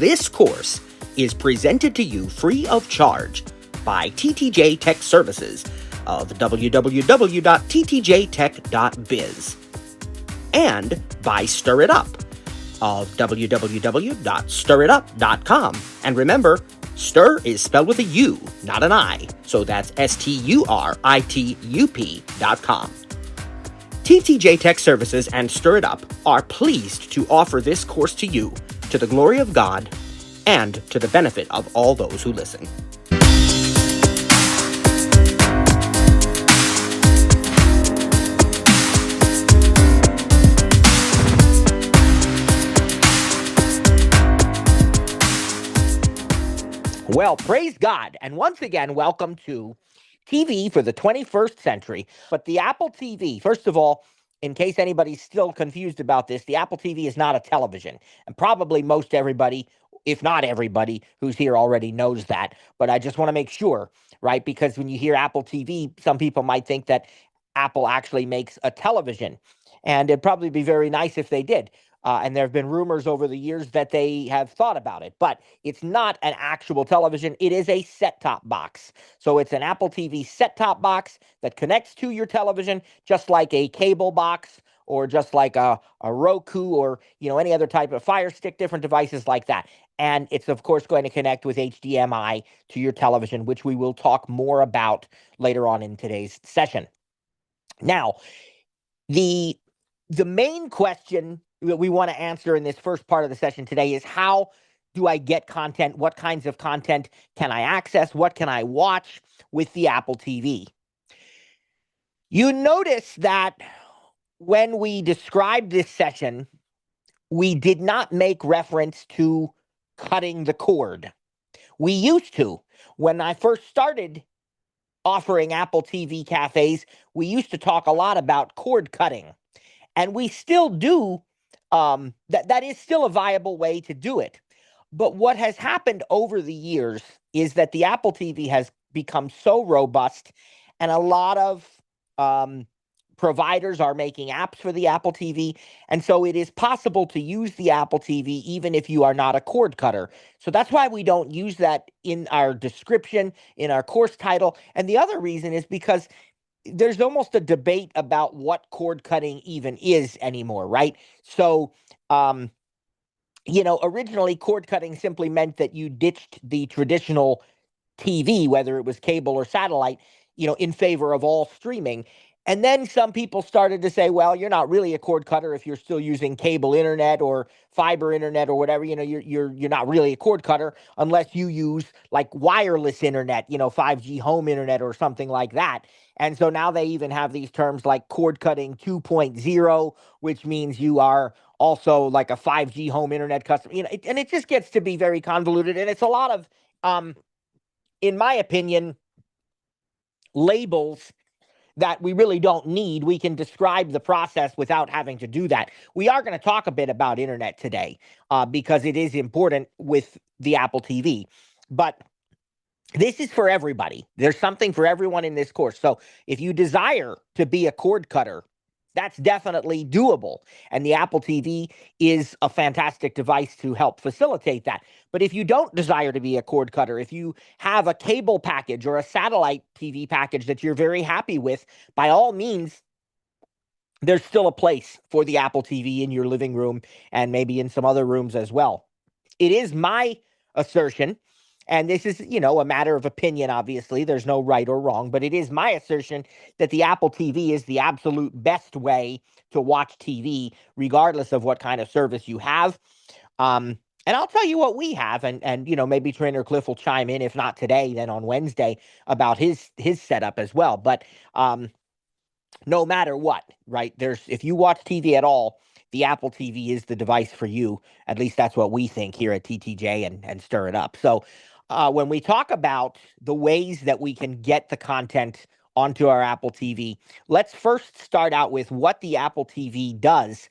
This course is presented to you free of charge by TTJ Tech Services of www.ttjtech.biz and by Stir It Up of www.stiritup.com. And remember, stir is spelled with a U, not an I, so that's STURITUP.com. TTJ Tech Services and Stir It Up are pleased to offer this course to you, to the glory of God, and to the benefit of all those who listen. Well, praise God, and once again, welcome to TV for the 21st century. But the Apple TV, first of all, in case anybody's still confused about this, the Apple TV is not a television. And probably most everybody, if not everybody who's here already knows that. But I just want to make sure, right? Because when you hear Apple TV, some people might think that Apple actually makes a television. And it'd probably be very nice if they did. And there have been rumors over the years that they have thought about it, but it's not an actual television. It is a set-top box. So it's an Apple TV set-top box that connects to your television, just like a cable box or just like a Roku or, any other type of Fire Stick, different devices like that. And it's, of course, going to connect with HDMI to your television, which we will talk more about later on in today's session. Now, the main question that we want to answer in this first part of the session today is, how do I get content? What kinds of content can I access? What can I watch with the Apple TV? You notice that when we described this session, we did not make reference to cutting the cord. We used to. When I first started offering Apple TV cafes, we used to talk a lot about cord cutting. And we still do. That is still a viable way to do it. But what has happened over the years is that the Apple TV has become so robust, and a lot of providers are making apps for the Apple TV. And so it is possible to use the Apple TV even if you are not a cord cutter. So that's why we don't use that in our description, in our course title. And the other reason is because there's almost a debate about what cord cutting even is anymore, right? So, originally cord cutting simply meant that you ditched the traditional TV, whether it was cable or satellite, in favor of all streaming. And then some people started to say, well, you're not really a cord cutter if you're still using cable internet or fiber internet or whatever. You're not really a cord cutter unless you use like wireless internet, 5G home internet or something like that. And so now they even have these terms like cord cutting 2.0, which means you are also like a 5G home internet customer. And it just gets to be very convoluted. And it's a lot of, in my opinion, labels that we really don't need. We can describe the process without having to do that. We are going to talk a bit about internet today because it is important with the Apple TV. But this is for everybody. There's something for everyone in this course. So if you desire to be a cord cutter, that's definitely doable. And the Apple TV is a fantastic device to help facilitate that. But if you don't desire to be a cord cutter, if you have a cable package or a satellite TV package that you're very happy with, by all means, there's still a place for the Apple TV in your living room and maybe in some other rooms as well. It is my assertion, and this is, a matter of opinion, obviously. There's no right or wrong, but it is my assertion that the Apple TV is the absolute best way to watch TV, regardless of what kind of service you have. And I'll tell you what we have, and maybe Trainer Cliff will chime in, if not today, then on Wednesday, about his setup as well. But no matter what, right, if you watch TV at all, the Apple TV is the device for you. At least that's what we think here at TTJ and Stir It Up. So when we talk about the ways that we can get the content onto our Apple TV, let's first start out with what the Apple TV does.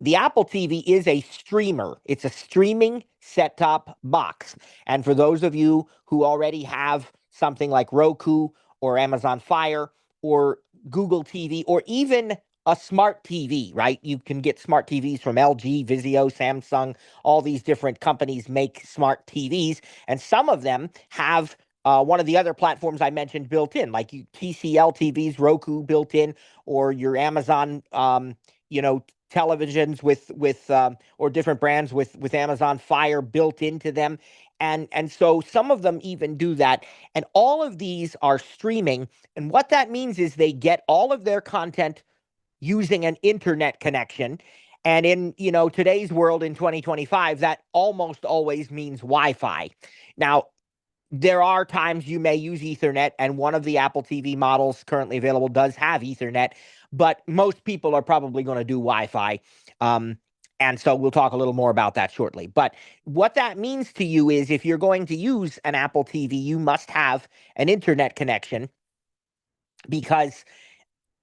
The Apple TV is a streamer. It's a streaming set-top box. And for those of you who already have something like Roku or Amazon Fire or Google TV or even a smart TV, right? You can get smart TVs from LG, Vizio, Samsung. All these different companies make smart TVs, and some of them have one of the other platforms I mentioned built in, like TCL TVs, Roku built in, or your Amazon, televisions with or different brands with Amazon Fire built into them. And so some of them even do that. And all of these are streaming. And what that means is they get all of their content using an internet connection. And in, today's world in 2025, that almost always means Wi-Fi. Now, there are times you may use Ethernet, and one of the Apple TV models currently available does have Ethernet, but most people are probably going to do Wi-Fi. And so we'll talk a little more about that shortly. But what that means to you is if you're going to use an Apple TV, you must have an internet connection, because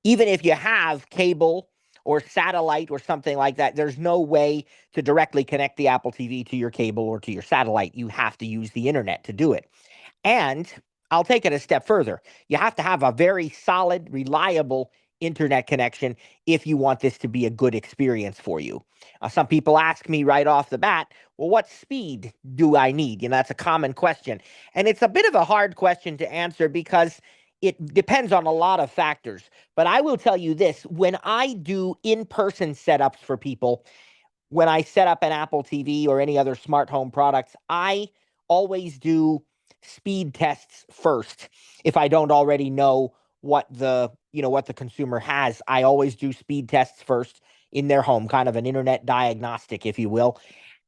even if you have cable or satellite or something like that, there's no way to directly connect the Apple TV to your cable or to your satellite. You have to use the internet to do it. And I'll take it a step further. You have to have a very solid, reliable internet connection if you want this to be a good experience for you. Some people ask me right off the bat, well, what speed do I need? That's a common question. And it's a bit of a hard question to answer because it depends on a lot of factors. But I will tell you this, when I do in-person setups for people, when I set up an Apple TV or any other smart home products, I always do speed tests first. If I don't already know what the consumer has, I always do speed tests first in their home, kind of an internet diagnostic, if you will.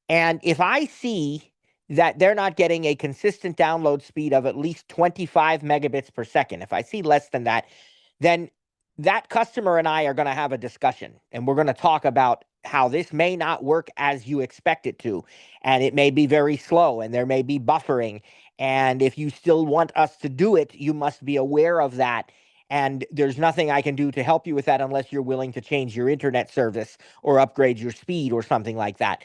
And if I see that they're not getting a consistent download speed of at least 25 megabits per second, if I see less than that, then that customer and I are going to have a discussion, and we're going to talk about how this may not work as you expect it to, and it may be very slow, and there may be buffering. And if you still want us to do it, you must be aware of that. And there's nothing I can do to help you with that unless you're willing to change your internet service or upgrade your speed or something like that.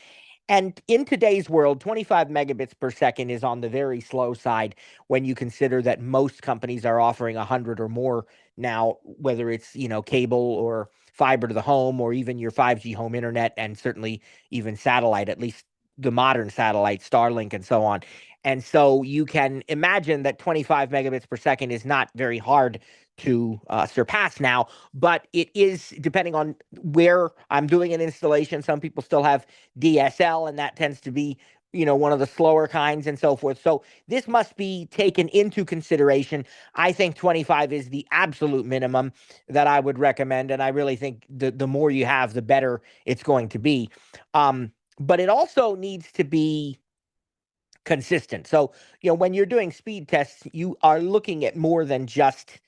And in today's world, 25 megabits per second is on the very slow side when you consider that most companies are offering 100 or more now, whether it's, cable or fiber to the home or even your 5G home internet, and certainly even satellite, at least the modern satellite, Starlink and so on. And so you can imagine that 25 megabits per second is not very hard to surpass now, but it is depending on where I'm doing an installation. Some people still have DSL, and that tends to be, one of the slower kinds and so forth. So this must be taken into consideration. I think 25 is the absolute minimum that I would recommend, and I really think the more you have, the better it's going to be. But it also needs to be consistent. So, when you're doing speed tests, you are looking at more than just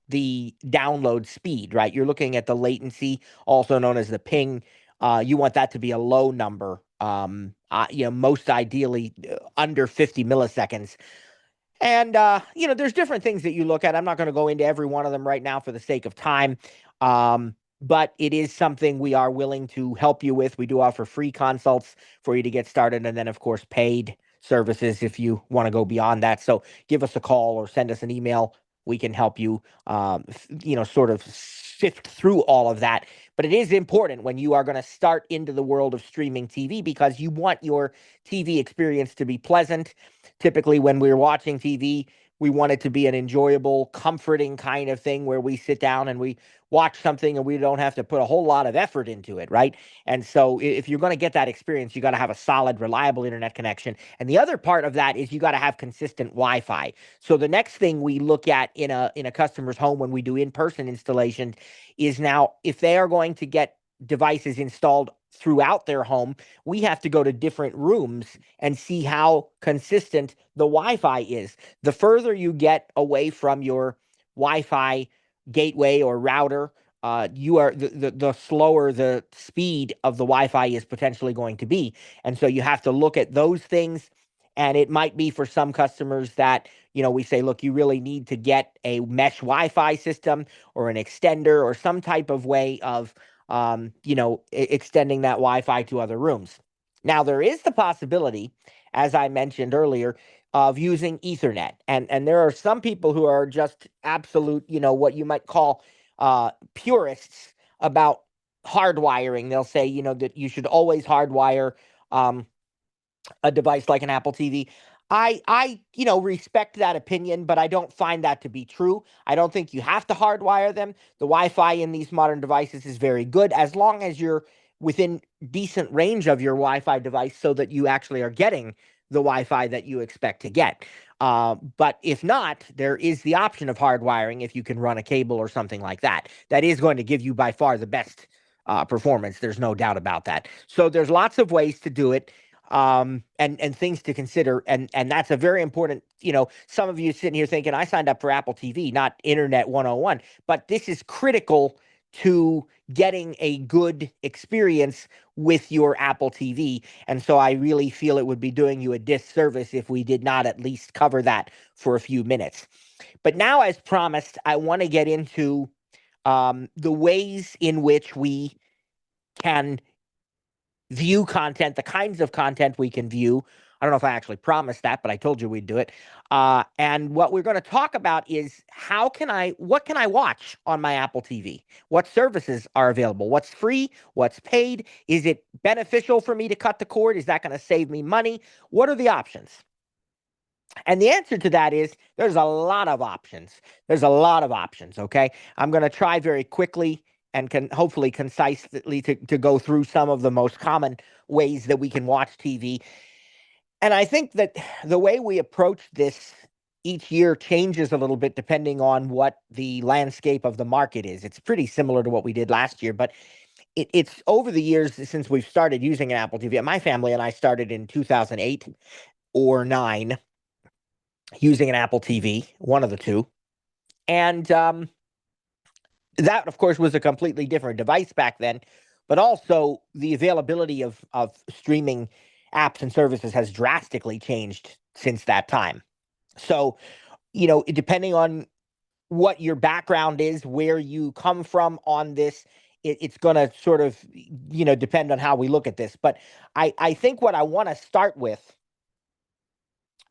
the download speed, right? You're looking at the latency, also known as the ping. You want that to be a low number, most ideally under 50 milliseconds. And, there's different things that you look at. I'm not going to go into every one of them right now for the sake of time. But it is something we are willing to help you with. We do offer free consults for you to get started. And then, of course, paid services if you want to go beyond that. So give us a call or send us an email. We can help you, sort of sift through all of that. But it is important when you are going to start into the world of streaming TV, because you want your TV experience to be pleasant. Typically, when we're watching TV, we want it to be an enjoyable, comforting kind of thing where we sit down and we watch something and we don't have to put a whole lot of effort into it, right? And so if you're going to get that experience, you got to have a solid, reliable internet connection. And the other part of that is you got to have consistent Wi-Fi. So the next thing we look at in a customer's home when we do in-person installation is, now if they are going to get devices installed throughout their home, we have to go to different rooms and see how consistent the Wi-Fi is. The further you get away from your Wi-Fi gateway or router, you are the slower the speed of the Wi-Fi is potentially going to be. And so you have to look at those things. And it might be for some customers that, we say, look, you really need to get a mesh Wi-Fi system or an extender or some type of way of, extending that Wi-Fi to other rooms. Now, there is the possibility, as I mentioned earlier, of using Ethernet. And there are some people who are just absolute, what you might call purists about hardwiring. They'll say, that you should always hardwire a device like an Apple TV. I respect that opinion, but I don't find that to be true. I don't think you have to hardwire them. The Wi-Fi in these modern devices is very good as long as you're within decent range of your Wi-Fi device so that you actually are getting the Wi-Fi that you expect to get. But if not, there is the option of hardwiring if you can run a cable or something like that. That is going to give you by far the best performance. There's no doubt about that. So there's lots of ways to do it, and things to consider, and that's a very important. Some of you sitting here thinking, I signed up for Apple TV, not Internet 101, but this is critical to getting a good experience with your Apple TV. And so I really feel it would be doing you a disservice if we did not at least cover that for a few minutes. But now, as promised, I want to get into the ways in which we can view content, the kinds of content we can view. I don't know if I actually promised that, but I told you we'd do it. And what we're going to talk about is what can I watch on my Apple TV? What services are available? What's free? What's paid? Is it beneficial for me to cut the cord? Is that going to save me money? What are the options? And the answer to that is there's a lot of options. There's a lot of options, okay? I'm going to try very quickly and can hopefully concisely to go through some of the most common ways that we can watch TV. And I think that the way we approach this each year changes a little bit depending on what the landscape of the market is. It's pretty similar to what we did last year, but it's over the years since we've started using an Apple TV. My family and I started in 2008 or 9 using an Apple TV, one of the two. And that, of course, was a completely different device back then, but also the availability of streaming apps and services has drastically changed since that time. So, depending on what your background is, where you come from on this, it's going to sort of, depend on how we look at this. But I think what I want to start with,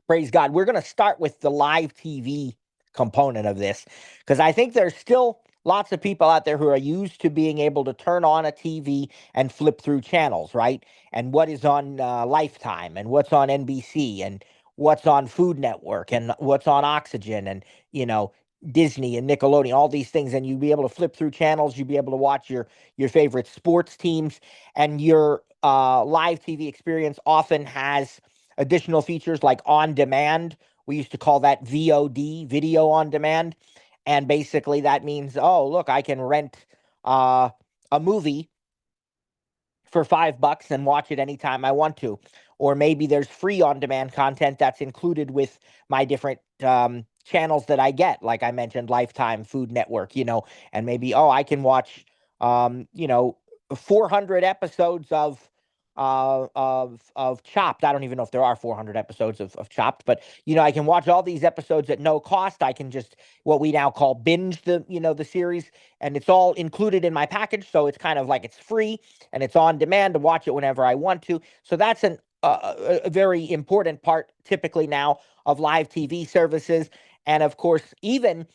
praise God, we're going to start with the live TV component of this, because I think there's still lots of people out there who are used to being able to turn on a TV and flip through channels, right? And what is on Lifetime, and what's on NBC, and what's on Food Network, and what's on Oxygen, and, Disney and Nickelodeon, all these things. And you'd be able to flip through channels. You'd be able to watch your favorite sports teams, and your live TV experience often has additional features like on demand. We used to call that VOD, video on demand. And basically that means, oh, look, I can rent a movie for $5 and watch it anytime I want to. Or maybe there's free on-demand content that's included with my different channels that I get. Like I mentioned, Lifetime, Food Network, and maybe, I can watch, 400 episodes of Chopped. I don't even know if there are 400 episodes of Chopped, but I can watch all these episodes at no cost. I can just what we now call binge the series, and it's all included in my package, so it's kind of like it's free and it's on demand to watch it whenever I want to. So that's a very important part typically now of live TV services. And of course, even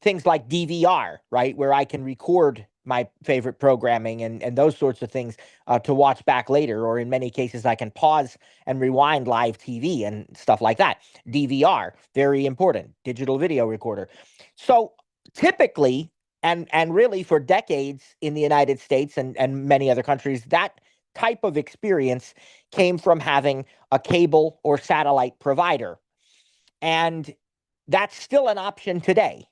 things like DVR, right, where I can record my favorite programming and those sorts of things to watch back later. Or in many cases, I can pause and rewind live TV and stuff like that. DVR, very important, digital video recorder. So typically, and really for decades in the United States and many other countries, that type of experience came from having a cable or satellite provider. And that's still an option today.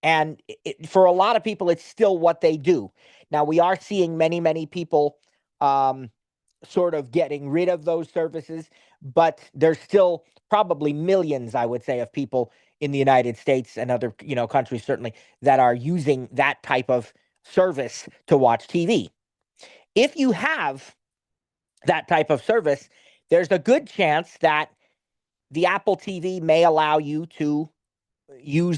And for a lot of people, it's still what they do. Now, we are seeing many, many people sort of getting rid of those services, but there's still probably millions, I would say, of people in the United States and other countries, certainly, that are using that type of service to watch TV. If you have that type of service, there's a good chance that the Apple TV may allow you to do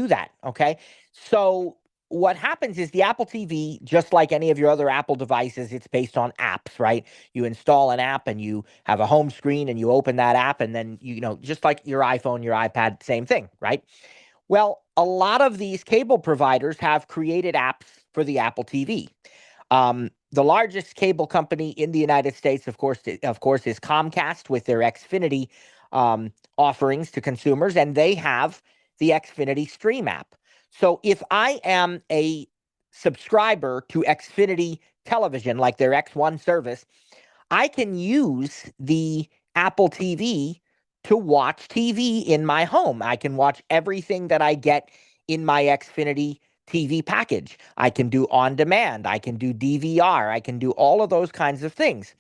that. Okay. So what happens is the Apple TV, just like any of your other Apple devices, it's based on apps, right? You install an app and you have a home screen and you open that app, and then, just like your iPhone, your iPad, same thing, right? Well, a lot of these cable providers have created apps for the Apple TV. The largest cable company in the United States, of course, is Comcast with their Xfinity offerings to consumers, and they have the Xfinity Stream app. So if I am a subscriber to Xfinity Television, like their X1 service, I can use the Apple TV to watch TV in my home. I can watch everything that I get in my Xfinity TV package. I can do on demand. I can do DVR. I can do all of those kinds of things.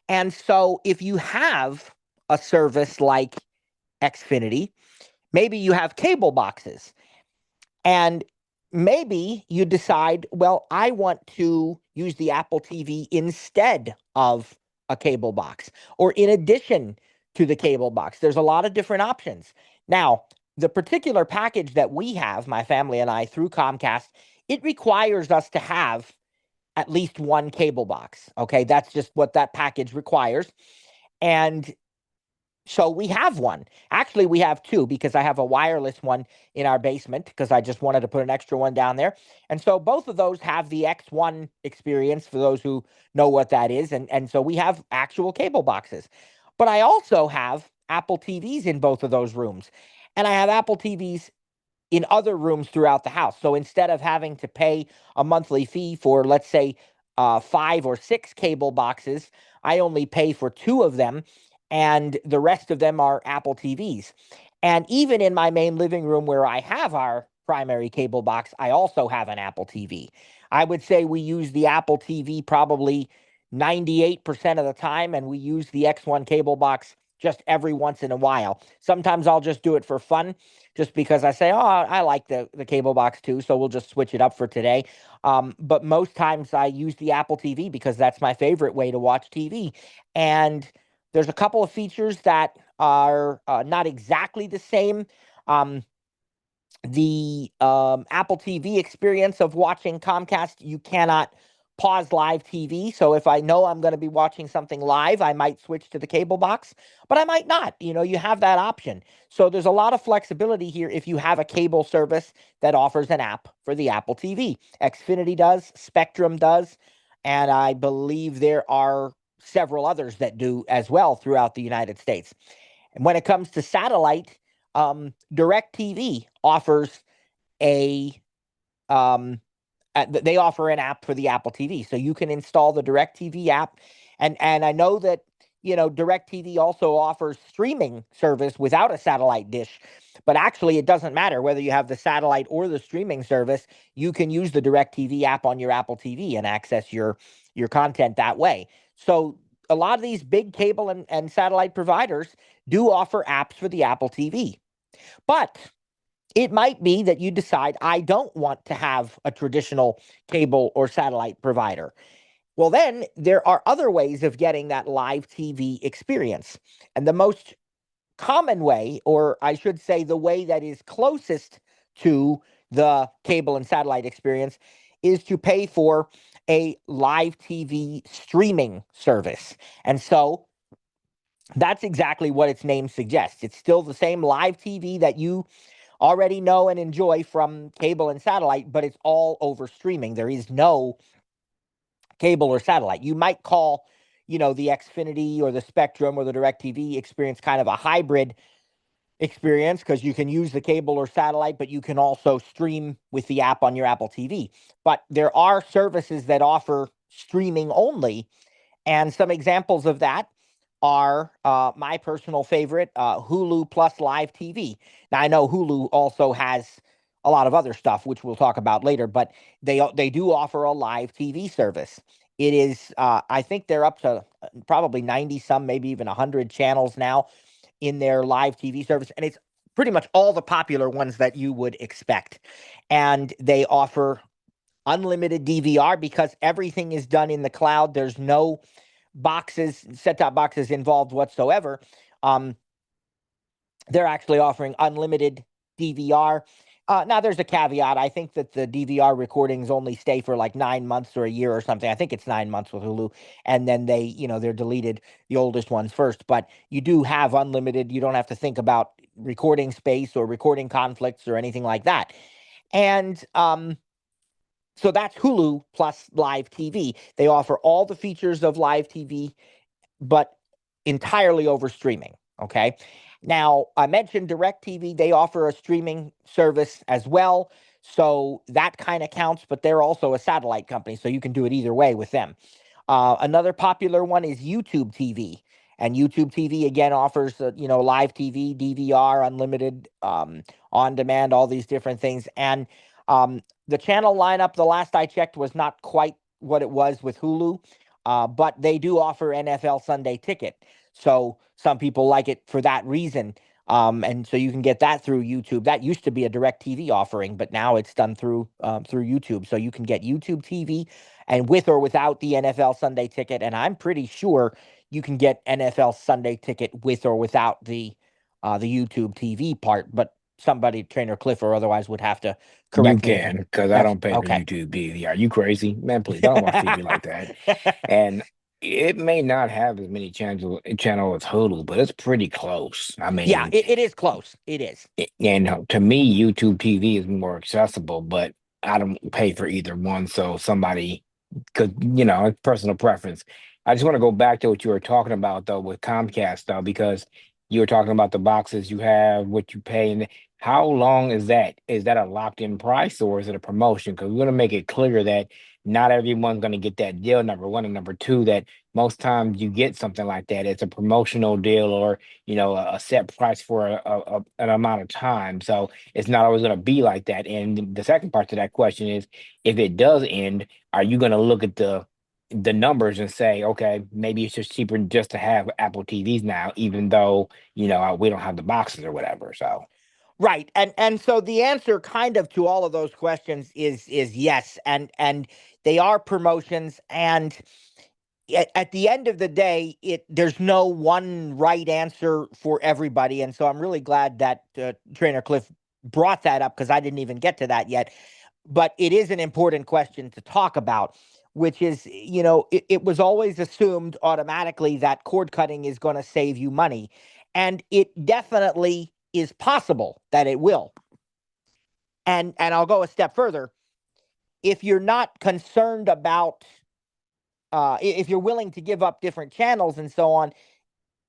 And so if you have a service like Xfinity, maybe you have cable boxes, and maybe you decide, well, I want to use the Apple TV instead of a cable box or in addition to the cable box. There's a lot of different options. Now, the particular package that we have, my family and I, through Comcast, it requires us to have at least one cable box. Okay, that's just what that package requires. And so we have one. Actually, we have two, because I have a wireless one in our basement because I just wanted to put an extra one down there. And so both of those have the X1 experience, for those who know what that is. And so we have actual cable boxes. But I also have Apple TVs in both of those rooms. And I have Apple TVs in other rooms throughout the house. So instead of having to pay a monthly fee for, let's say, 5 or 6 cable boxes, I only pay for 2 of them, and the rest of them are Apple TVs. And even in my main living room where I have our primary cable box, I also have an Apple TV. I would say we use the Apple TV probably 98% of the time, and we use the X1 cable box just every once in a while. Sometimes I'll just do it for fun, just because I say, oh, I like the cable box too, so we'll just switch it up for today. But most times I use the Apple TV because that's my favorite way to watch TV. And there's a couple of features that are not exactly the same. The Apple TV experience of watching Comcast, you cannot pause live TV. So if I know I'm going to be watching something live, I might switch to the cable box, but I might not. You have that option. So there's a lot of flexibility here if you have a cable service that offers an app for the Apple TV. Xfinity does, Spectrum does, and I believe there are several others that do as well throughout the United States. And when it comes to satellite, DirecTV offers a they offer an app for the Apple TV, so you can install the DirecTV app. And I know that DirecTV also offers streaming service without a satellite dish, but actually it doesn't matter whether you have the satellite or the streaming service. You can use the DirecTV app on your Apple TV and access your content that way. So a lot of these big cable and satellite providers do offer apps for the Apple TV. But it might be that you decide, I don't want to have a traditional cable or satellite provider. Well, then there are other ways of getting that live TV experience. And the most common way, or I should say the way that is closest to the cable and satellite experience, is to pay for a live TV streaming service. And so that's exactly what its name suggests. It's still the same live TV that you already know and enjoy from cable and satellite, but it's all over streaming. There is no cable or satellite. You might call, the Xfinity or the Spectrum or the DirecTV experience kind of a hybrid experience, because you can use the cable or satellite, but you can also stream with the app on your Apple TV. But there are services that offer streaming only, and some examples of that are my personal favorite, Hulu Plus Live TV. Now, I know Hulu also has a lot of other stuff, which we'll talk about later, but they do offer a live TV service. It is, I think they're up to probably 90 some, maybe even 100 channels now in their live TV service. And it's pretty much all the popular ones that you would expect. And they offer unlimited DVR because everything is done in the cloud. There's no set-top boxes involved whatsoever. They're actually offering unlimited DVR. Now, there's a caveat. I think that the DVR recordings only stay for like 9 months or a year or something. I think it's 9 months with Hulu, and then they're deleted, the oldest ones first. But you do have unlimited. You don't have to think about recording space or recording conflicts or anything like that. And So that's Hulu plus live TV. They offer all the features of live TV, but entirely over streaming. Okay. Now, I mentioned DirecTV. They offer a streaming service as well. So that kind of counts, but they're also a satellite company. So you can do it either way with them. Another popular one is YouTube TV. And YouTube TV again offers, live TV, DVR, unlimited, on demand, all these different things. And the channel lineup, the last I checked, was not quite what it was with Hulu, but they do offer NFL Sunday Ticket. So some people like it for that reason. And so you can get that through YouTube. That used to be a DirecTV offering, but now it's done through YouTube. So you can get YouTube TV, and with or without the NFL Sunday Ticket. And I'm pretty sure you can get NFL Sunday Ticket with or without the YouTube TV part. But somebody, Trainer Cliff or otherwise, would have to You correct me if can, because I that's don't pay for okay. YouTube either. Are you crazy? Man, please, I don't watch TV like that. And it may not have as many channel as Hulu, but it's pretty close. I Yeah, mean, it is close. It is. and to me, YouTube TV is more accessible, but I don't pay for either one. So somebody, because it's personal preference. I just want to go back to what you were talking about though with Comcast though, because you were talking about the boxes you have, what you pay, and how long is that? Is that a locked-in price or is it a promotion? Because we're going to make it clear that not everyone's going to get that deal. Number one, and number two, that most times you get something like that, it's a promotional deal or a set price for an amount of time. So it's not always going to be like that. And the second part to that question is, if it does end, are you going to look at the numbers and say, okay, maybe it's just cheaper just to have Apple TVs now, even though we don't have the boxes or whatever. So Right. And so the answer kind of to all of those questions is yes. And they are promotions, and at the end of the day, there's no one right answer for everybody. And so I'm really glad that Trainer Cliff brought that up, because I didn't even get to that yet. But it is an important question to talk about, which is, it was always assumed automatically that cord cutting is going to save you money. And it definitely is possible that it will. And I'll go a step further. If you're not concerned about, if you're willing to give up different channels and so on,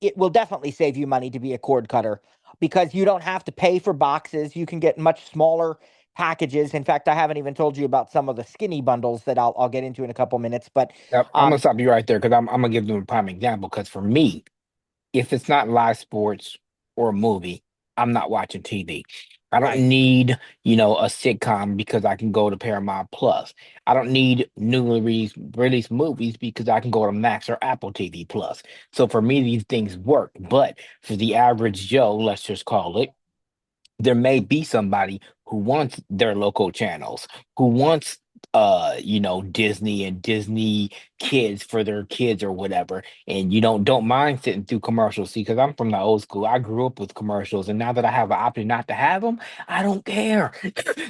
it will definitely save you money to be a cord cutter, because you don't have to pay for boxes. You can get much smaller packages. In fact, I haven't even told you about some of the skinny bundles that I'll get into in a couple minutes. But yep, I'm gonna um, stop you right there because I'm gonna give them a prime example. Because for me, if it's not live sports or a movie, I'm not watching TV. I don't right. need, a sitcom because I can go to Paramount Plus. I don't need newly released movies because I can go to Max or Apple TV Plus. So for me, these things work. But for the average Joe, let's just call it, there may be somebody who wants their local channels, who wants Disney and Disney Kids for their kids or whatever, and don't mind sitting through commercials. See, because I'm from the old school, I grew up with commercials, and now that I have an option not to have them, I don't care.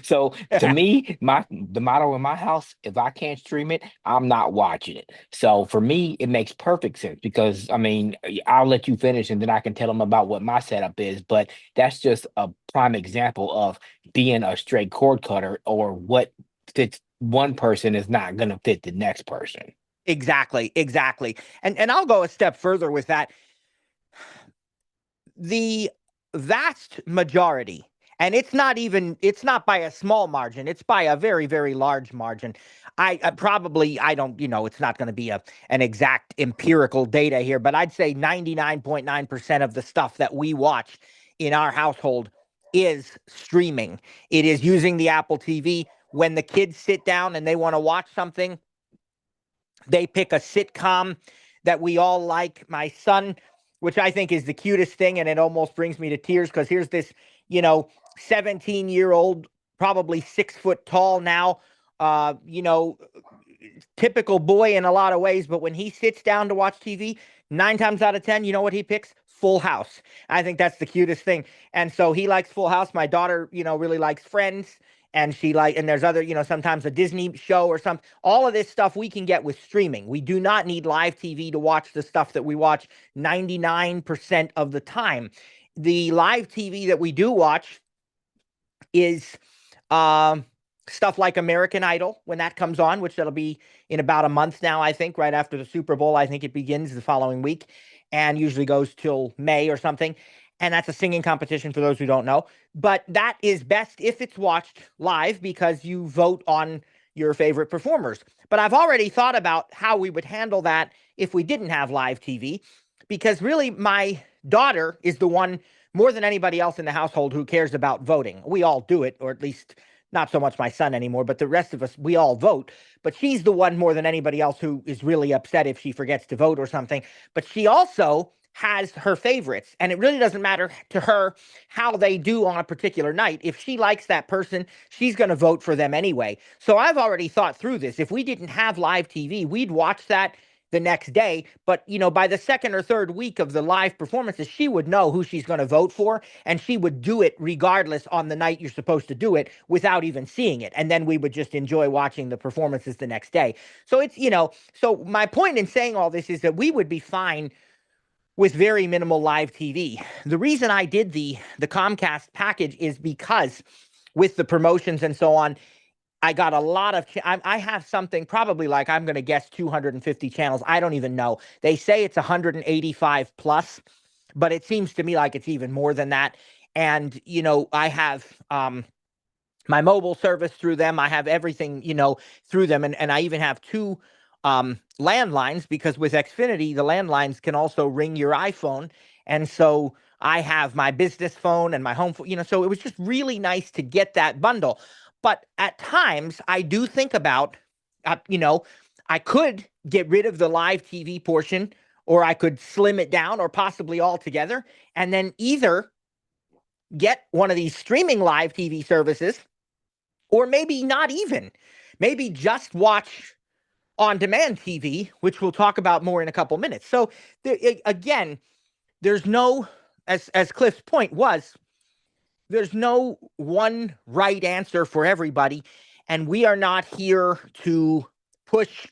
So to me, the motto in my house, if I can't stream it, I'm not watching it. So for me, it makes perfect sense because I mean, I'll let you finish and then I can tell them about what my setup is. But that's just a prime example of being a straight cord cutter, or what fits one person is not going to fit the next person. Exactly, exactly. And I'll go a step further with that. The vast majority, and it's not by a small margin, it's by a very, very large margin. I don't, it's not going to be an exact empirical data here, but I'd say 99.9% of the stuff that we watch in our household is streaming. It is using the Apple TV. When the kids sit down and they want to watch something, they pick a sitcom that we all like. My son, which I think is the cutest thing, and it almost brings me to tears, because here's this, you know, 17-year-old, probably 6 foot tall now, uh, you know, typical boy in a lot of ways. But when he sits down to watch TV, 9 times out of 10, you know what he picks? Full House. I think that's the cutest thing. And so he likes Full House. My daughter, really likes Friends. And there's other, sometimes a Disney show or something. All of this stuff we can get with streaming. We do not need live TV to watch the stuff that we watch 99% of the time. The live TV that we do watch is, um, stuff like American Idol when that comes on, which that'll be in about a month now, I think, right after the Super Bowl. I think it begins the following week and usually goes till May or something. And that's a singing competition for those who don't know. But that is best if it's watched live because you vote on your favorite performers. But I've already thought about how we would handle that if we didn't have live TV, because really my daughter is the one more than anybody else in the household who cares about voting. We all do it, or at least not so much my son anymore, but the rest of us, we all vote. But she's the one more than anybody else who is really upset if she forgets to vote or something. But she also has her favorites, and it really doesn't matter to her how they do on a particular night. If she likes that person, she's going to vote for them anyway. So I've already thought through this. If we didn't have live TV, we'd watch that the next day. But, by the second or third week of the live performances, she would know who she's going to vote for, and she would do it regardless on the night you're supposed to do it without even seeing it. And then we would just enjoy watching the performances the next day. So so my point in saying all this is that we would be fine with very minimal live TV. The reason I did the Comcast package is because with the promotions and so on, I got a lot of, I have something probably like, I'm going to guess 250 channels. I don't even know. They say it's 185 plus, but it seems to me like it's even more than that. And, I have my mobile service through them. I have everything, through them. And I even have two landlines, because with Xfinity, the landlines can also ring your iPhone. And so I have my business phone and my home phone, so it was just really nice to get that bundle. But at times I do think about, I could get rid of the live TV portion, or I could slim it down, or possibly altogether, and then either get one of these streaming live TV services, or maybe not even, maybe just watch on-demand TV, which we'll talk about more in a couple minutes. So again, there's no, as Cliff's point was, there's no one right answer for everybody, and we are not here to push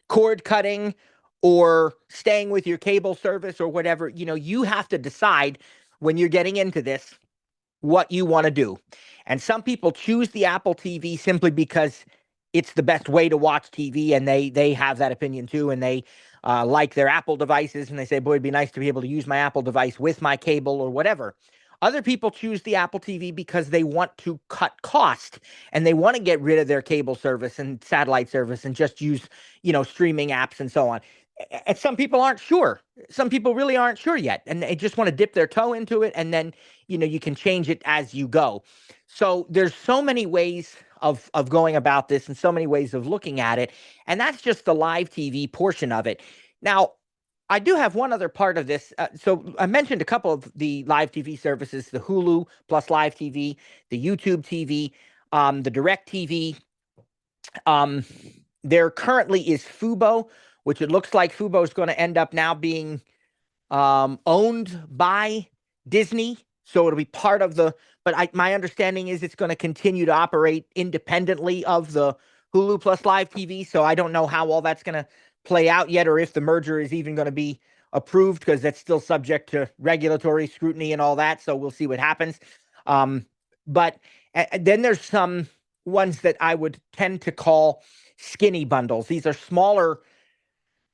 cord cutting or staying with your cable service or whatever. You have to decide when you're getting into this what you want to do. And some people choose the Apple TV simply because it's the best way to watch TV, and they have that opinion too, and they like their Apple devices, and they say, boy, it'd be nice to be able to use my Apple device with my cable or whatever. Other people choose the Apple TV because they want to cut cost, and they want to get rid of their cable service and satellite service and just use, streaming apps and so on. And some people aren't sure. Some people really aren't sure yet, and they just want to dip their toe into it, and then, you can change it as you go. So there's so many ways of going about this, and so many ways of looking at it. And that's just the live TV portion of it. Now, I do have one other part of this. So I mentioned a couple of the live TV services, the Hulu plus live TV, the YouTube TV, the Direct TV. There currently is Fubo, which it looks like Fubo is going to end up now being owned by Disney. So it'll be part of but my understanding is it's going to continue to operate independently of the Hulu plus live TV. So I don't know how all that's going to play out yet, or if the merger is even going to be approved, because that's still subject to regulatory scrutiny and all that. So we'll see what happens. But then there's some ones that I would tend to call skinny bundles. These are smaller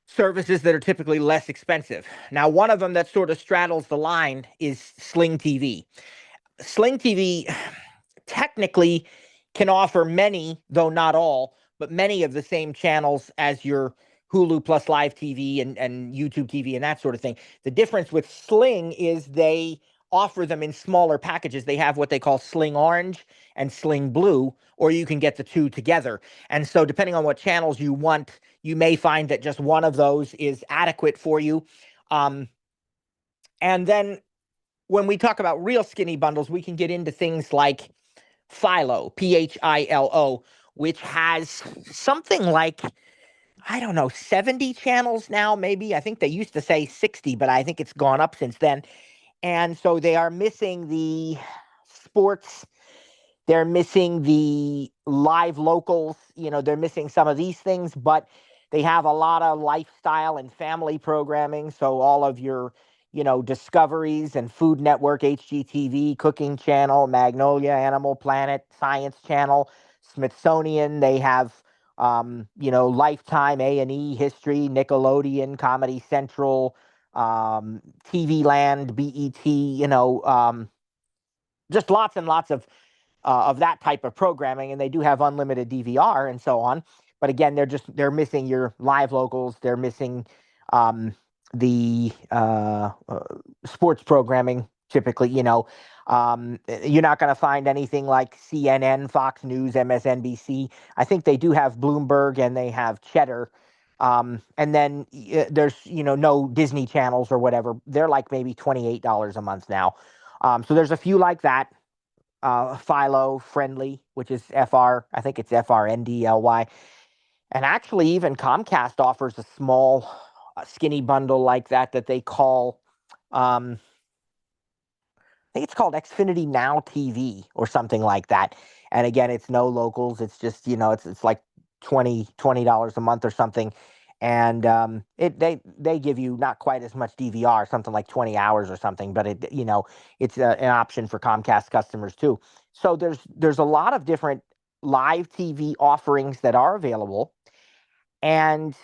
services that are typically less expensive. Now, one of them that sort of straddles the line is Sling TV. Sling TV technically can offer many, though not all, but many of the same channels as your Hulu plus live TV and YouTube TV and that sort of thing. The difference with Sling is they offer them in smaller packages. They have what they call Sling Orange and Sling Blue, or you can get the two together. And so depending on what channels you want, you may find that just one of those is adequate for you. And then when we talk about real skinny bundles, we can get into things like Philo, Philo, which has something like, I don't know, 70 channels now, maybe. I think they used to say 60, but I think it's gone up since then. And so they are missing the sports. They're missing the live locals. They're missing some of these things, but they have a lot of lifestyle and family programming. So all of your, Discoveries and Food Network, HGTV, Cooking Channel, Magnolia, Animal Planet, Science Channel. Smithsonian. They have, Lifetime, A&E, History, Nickelodeon, Comedy Central, TV Land, BET, just lots and lots of that type of programming, and they do have unlimited DVR and so on. But again, they're missing your live locals. They're missing the sports programming. Typically, you're not going to find anything like CNN, Fox News, MSNBC. I think they do have Bloomberg and they have Cheddar. And then there's no Disney channels or whatever. They're like maybe $28 a month now. So there's a few like that. Philo Friendly, which is I think it's FRNDLY. And actually, even Comcast offers a small, skinny bundle like that they call, I think it's called Xfinity Now TV or something like that. And again, it's no locals. It's just, it's like $20 a month or something. And they give you not quite as much DVR, something like 20 hours or something, but it's an option for Comcast customers too. So there's a lot of different live TV offerings that are available. And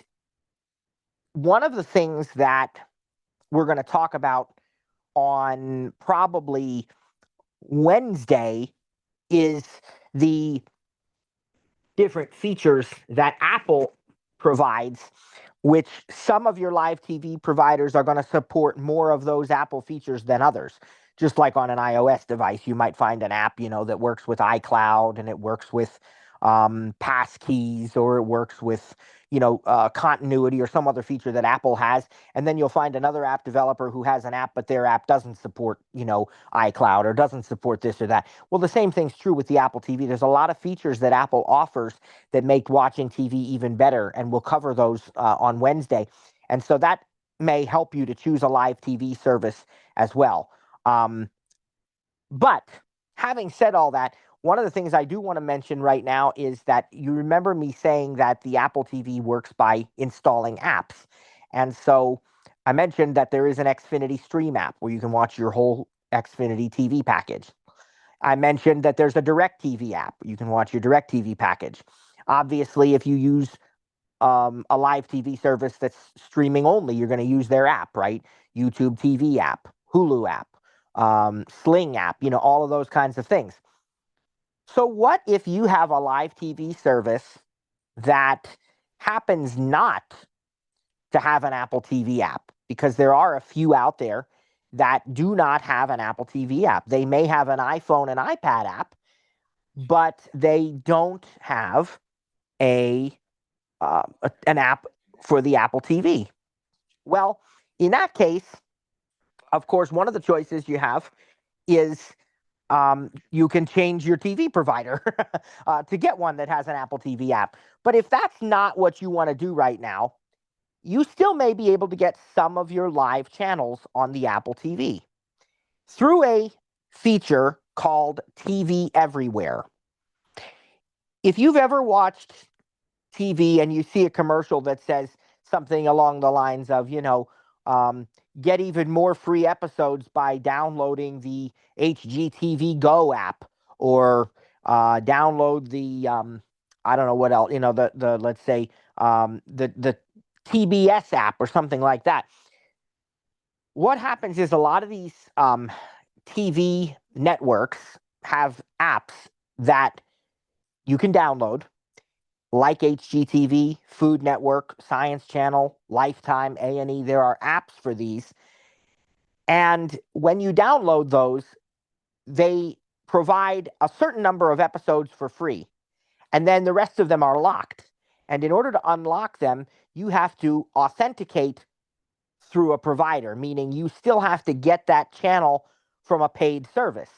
one of the things that we're going to talk about on probably Wednesday is the different features that Apple provides, which some of your live TV providers are going to support more of those Apple features than others. Just like on an iOS device, you might find an app, that works with iCloud and it works with passkeys, or it works with, continuity or some other feature that Apple has. And then you'll find another app developer who has an app, but their app doesn't support, iCloud or doesn't support this or that. Well, the same thing's true with the Apple TV. There's a lot of features that Apple offers that make watching TV even better, and we'll cover those on Wednesday. And so that may help you to choose a live TV service as well. But having said all that, one of the things I do want to mention right now is that you remember me saying that the Apple TV works by installing apps. And so I mentioned that there is an Xfinity Stream app where you can watch your whole Xfinity TV package. I mentioned that there's a DirecTV app. You can watch your DirecTV package. Obviously, if you use a live TV service that's streaming only, you're going to use their app, right? YouTube TV app, Hulu app, Sling app, all of those kinds of things. So what if you have a live TV service that happens not to have an Apple TV app? Because there are a few out there that do not have an Apple TV app. They may have an iPhone and iPad app, but they don't have an app for the Apple TV. Well, in that case, of course, one of the choices you have is you can change your TV provider to get one that has an Apple TV app. But if that's not what you want to do right now, you still may be able to get some of your live channels on the Apple TV through a feature called TV Everywhere. If you've ever watched TV and you see a commercial that says something along the lines of, get even more free episodes by downloading the HGTV Go app, or download the I don't know what else, the let's say the TBS app or something like that. What happens is a lot of these TV networks have apps that you can download, like HGTV, Food Network, Science Channel, Lifetime, A&E. There are apps for these. And when you download those, they provide a certain number of episodes for free. And then the rest of them are locked. And in order to unlock them, you have to authenticate through a provider, meaning you still have to get that channel from a paid service.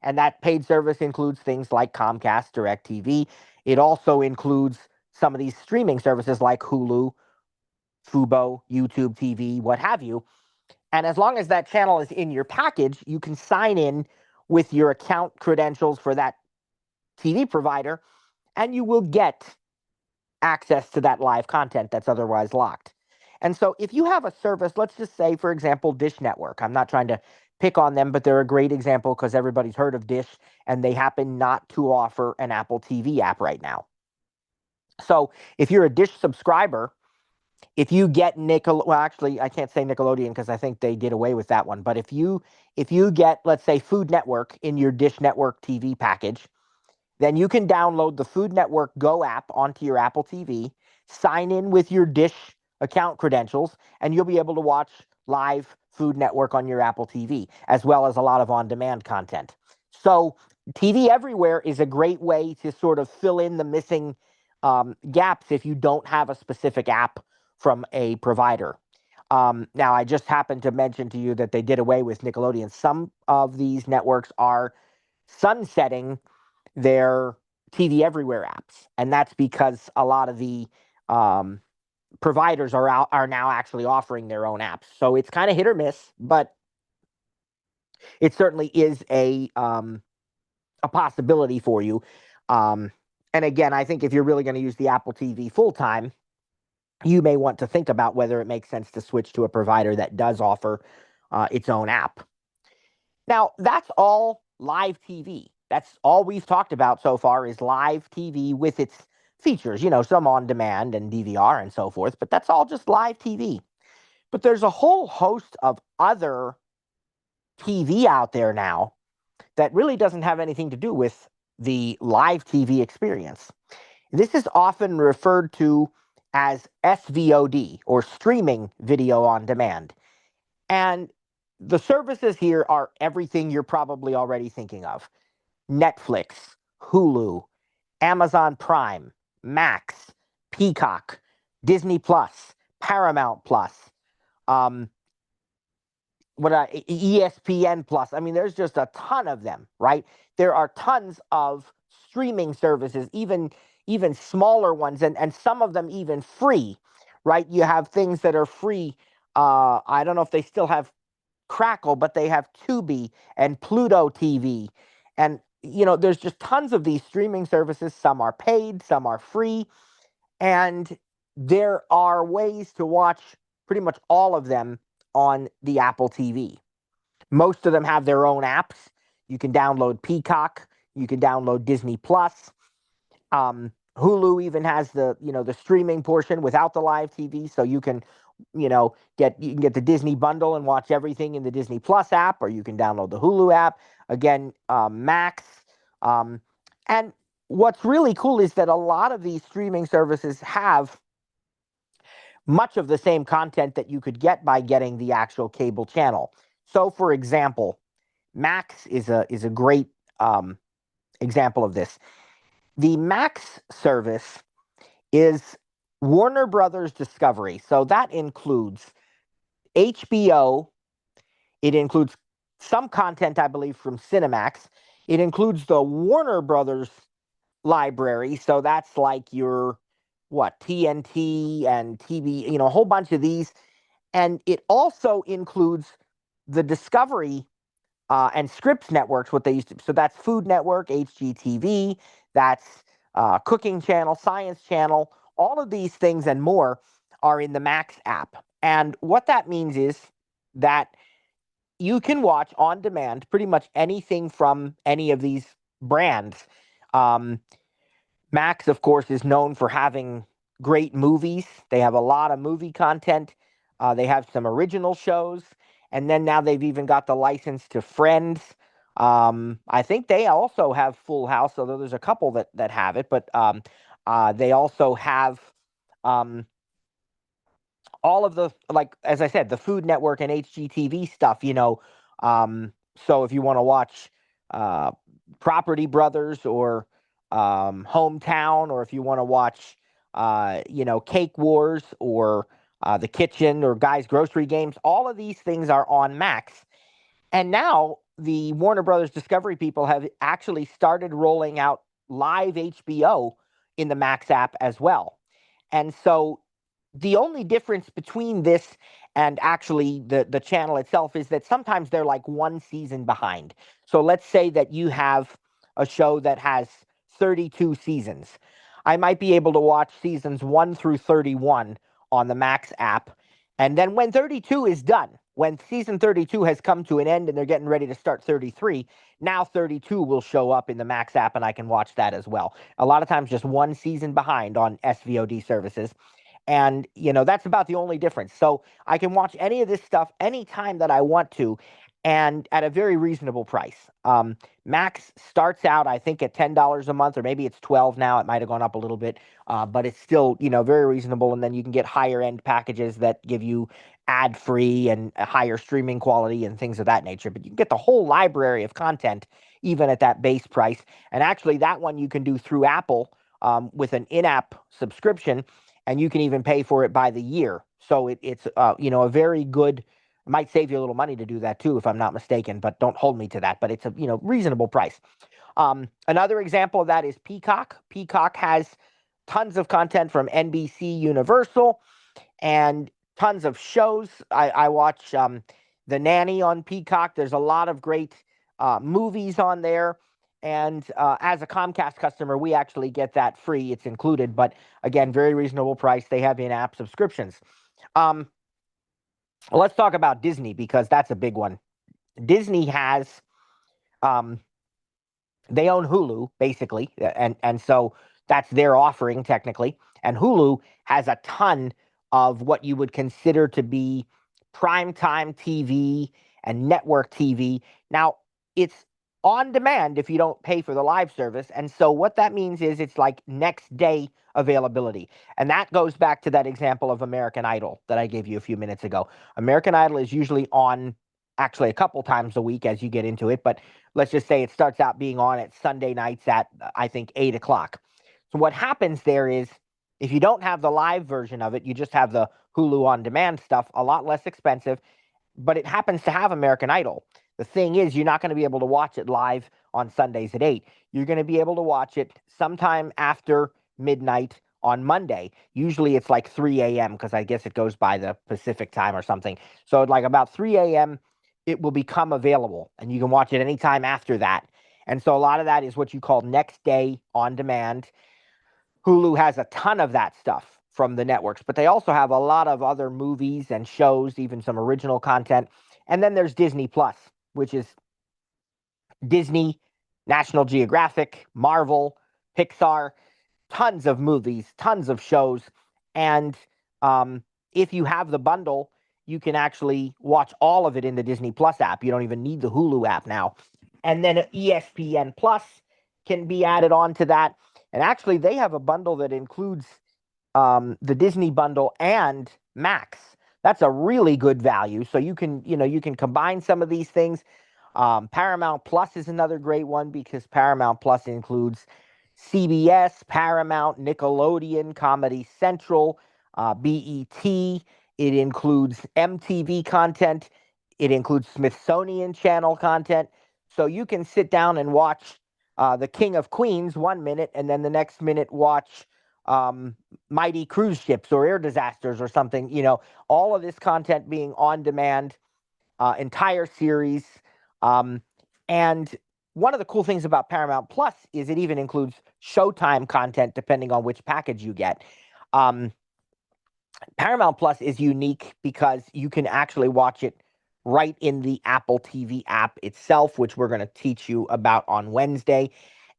And that paid service includes things like Comcast, DirecTV. It also includes some of these streaming services like Hulu, Fubo, YouTube TV, what have you. And as long as that channel is in your package, you can sign in with your account credentials for that TV provider, and you will get access to that live content that's otherwise locked. And so if you have a service, let's just say, for example, Dish Network. I'm not trying to pick on them, but they're a great example because everybody's heard of Dish, and they happen not to offer an Apple TV app right now. So if you're a Dish subscriber, if you get well, actually, I can't say Nickelodeon because I think they did away with that one. But if you get, let's say, Food Network in your Dish Network TV package, then you can download the Food Network Go app onto your Apple TV, sign in with your Dish account credentials, and you'll be able to watch live Food Network on your Apple TV, as well as a lot of on-demand content. So TV Everywhere is a great way to sort of fill in the missing gaps if you don't have a specific app from a provider. Now, I just happened to mention to you that they did away with Nickelodeon. Some of these networks are sunsetting their TV Everywhere apps, and that's because a lot of the providers are now actually offering their own apps. So it's kind of hit or miss, but it certainly is a possibility for you. And again, I think if you're really going to use the Apple TV full time, you may want to think about whether it makes sense to switch to a provider that does offer its own app. Now, that's all live TV. That's all we've talked about so far is live TV with its features, some on demand and DVR and so forth, but that's all just live TV. But there's a whole host of other TV out there now that really doesn't have anything to do with the live TV experience. This is often referred to as SVOD, or streaming video on demand. And the services here are everything you're probably already thinking of: Netflix, Hulu, Amazon Prime, Max, Peacock, Disney Plus, Paramount Plus, ESPN Plus. I mean, there's just a ton of them, right? There are tons of streaming services, even smaller ones, and some of them even free, right? You have things that are free. I don't know if they still have Crackle, but they have Tubi and Pluto TV. And, there's just tons of these streaming services. Some are paid, some are free. And there are ways to watch pretty much all of them on the Apple TV. Most of them have their own apps. You can download Peacock. You can download Disney Plus. Hulu even has the streaming portion without the live TV, so you can get the Disney bundle and watch everything in the Disney Plus app, or you can download the Hulu app. Again, Max. And what's really cool is that a lot of these streaming services have much of the same content that you could get by getting the actual cable channel. So, for example, Max is a great example of this. The Max service is Warner Brothers Discovery. So that includes HBO. It includes some content, I believe, from Cinemax. It includes the Warner Brothers library. So that's like your, TNT and TV, a whole bunch of these. And it also includes the Discovery and Scripps networks, what they used to. So that's Food Network, HGTV, that's Cooking Channel, Science Channel. All of these things and more are in the Max app. And what that means is that you can watch on demand pretty much anything from any of these brands. Max, of course, is known for having great movies. They have a lot of movie content. They have some original shows. And then now they've even got the license to Friends. I think they also have Full House, although there's a couple that have it. But they also have all of the, like, as I said, the Food Network and HGTV stuff, so if you want to watch Property Brothers or Hometown, or if you want to watch, Cake Wars or The Kitchen or Guys Grocery Games, all of these things are on Max. And now the Warner Brothers Discovery people have actually started rolling out live HBO in the Max app as well. And so the only difference between this and actually the channel itself is that sometimes they're like one season behind. So let's say that you have a show that has 32 seasons. I might be able to watch seasons 1 through 31 on the Max app. And then when 32 is done, when season 32 has come to an end and they're getting ready to start 33, now 32 will show up in the Max app and I can watch that as well. A lot of times just one season behind on SVOD services. And, that's about the only difference. So I can watch any of this stuff anytime that I want to and at a very reasonable price. Max starts out, I think, at $10 a month, or maybe it's 12 now. It might have gone up a little bit, but it's still, very reasonable. And then you can get higher end packages that give you ad free and a higher streaming quality and things of that nature. But you can get the whole library of content even at that base price. And actually, that one you can do through Apple with an in app subscription, and you can even pay for it by the year. So it's a very good. It might save you a little money to do that too, if I'm not mistaken. But don't hold me to that. But it's a reasonable price. Another example of that is Peacock. Peacock has tons of content from NBC Universal and tons of shows. I watch The Nanny on Peacock. There's a lot of great movies on there. And as a Comcast customer, we actually get that free. It's included, but again, very reasonable price. They have in-app subscriptions. Let's talk about Disney because that's a big one. Disney has, they own Hulu basically, and so that's their offering technically. And Hulu has a ton of what you would consider to be primetime TV and network TV. Now, it's on demand if you don't pay for the live service. And so what that means is it's like next day availability. And that goes back to that example of American Idol that I gave you a few minutes ago. American Idol is usually on actually a couple times a week as you get into it, but let's just say it starts out being on at Sunday nights at, I think, 8 o'clock. So what happens there is if you don't have the live version of it, you just have the Hulu on demand stuff, a lot less expensive, but it happens to have American Idol. The thing is, you're not going to be able to watch it live on Sundays at 8. You're going to be able to watch it sometime after midnight on Monday. Usually it's like 3 a.m. because I guess it goes by the Pacific time or something. So like about 3 a.m., it will become available and you can watch it anytime after that. And so a lot of that is what you call next day on demand. Hulu has a ton of that stuff from the networks, but they also have a lot of other movies and shows, even some original content. And then there's Disney Plus, which is Disney, National Geographic, Marvel, Pixar, tons of movies, tons of shows. And if you have the bundle, you can actually watch all of it in the Disney Plus app. You don't even need the Hulu app now. And then ESPN Plus can be added on to that. And actually, they have a bundle that includes the Disney bundle and Max. That's a really good value. So you can combine some of these things. Paramount Plus is another great one because Paramount Plus includes CBS, Paramount, Nickelodeon, Comedy Central, BET. It includes MTV content. It includes Smithsonian Channel content. So you can sit down and watch The King of Queens 1 minute, and then the next minute watch Mighty Cruise Ships or Air Disasters or something. All of this content being on demand, entire series. And one of the cool things about Paramount Plus is it even includes Showtime content depending on which package you get. Paramount Plus is unique because you can actually watch it right in the Apple TV app itself, which we're going to teach you about on Wednesday.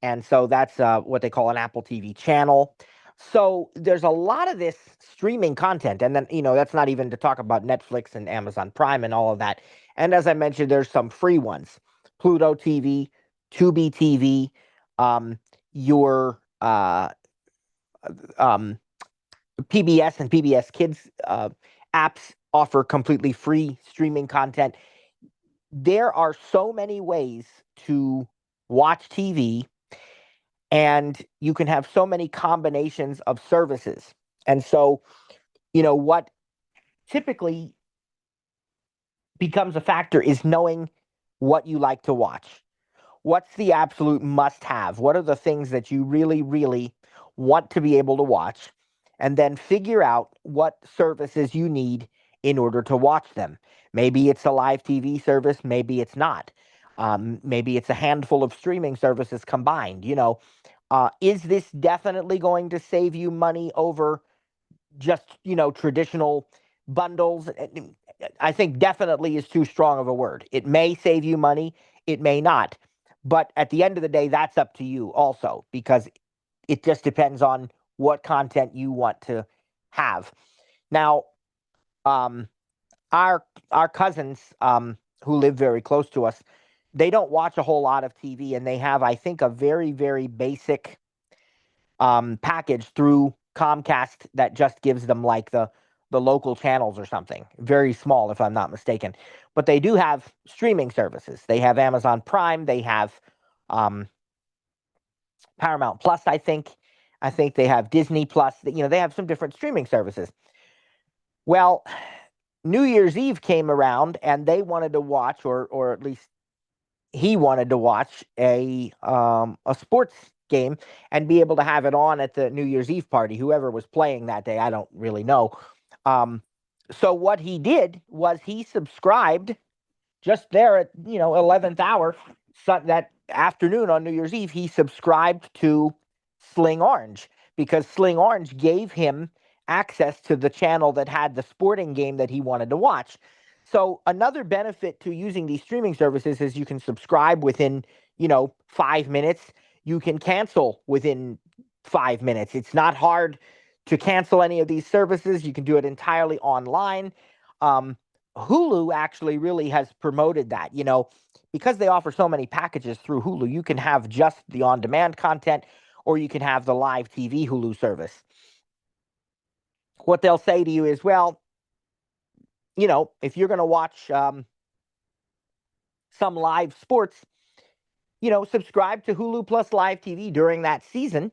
And so that's what they call an Apple TV channel. So there's a lot of this streaming content. And then, that's not even to talk about Netflix and Amazon Prime and all of that. And as I mentioned, there's some free ones. Pluto TV, Tubi TV, your PBS and PBS Kids apps offer completely free streaming content. There are so many ways to watch TV, and you can have so many combinations of services. And so, what typically becomes a factor is knowing what you like to watch. What's the absolute must have? What are the things that you really, really want to be able to watch? And then figure out what services you need in order to watch them. Maybe it's a live TV service, maybe it's not. Maybe it's a handful of streaming services combined. Is this definitely going to save you money over just, traditional bundles? I think definitely is too strong of a word. It may save you money, it may not. But at the end of the day, that's up to you also, because it just depends on what content you want to have. Now, um, our cousins who live very close to us, they don't watch a whole lot of TV, and they have, I think, a very, very basic package through Comcast that just gives them like the local channels or something. Very small, if I'm not mistaken. But they do have streaming services. They have Amazon Prime. They have um, Paramount Plus. I think. I think they have Disney Plus. They have some different streaming services. Well, New Year's Eve came around, and they wanted to watch, or at least he wanted to watch a sports game and be able to have it on at the New Year's Eve party. Whoever was playing that day, I don't really know. Um, so what he did was he subscribed just there at 11th hour, that afternoon on New Year's Eve. He subscribed to Sling Orange because Sling Orange gave him access to the channel that had the sporting game that he wanted to watch. So another benefit to using these streaming services is you can subscribe within 5 minutes. You can cancel within 5 minutes. It's not hard to cancel any of these services. You can do it entirely online. Hulu actually really has promoted that, because they offer so many packages through Hulu. You can have just the on-demand content, or you can have the live TV Hulu service. What they'll say to you is, well, if you're going to watch some live sports, subscribe to Hulu Plus Live TV during that season,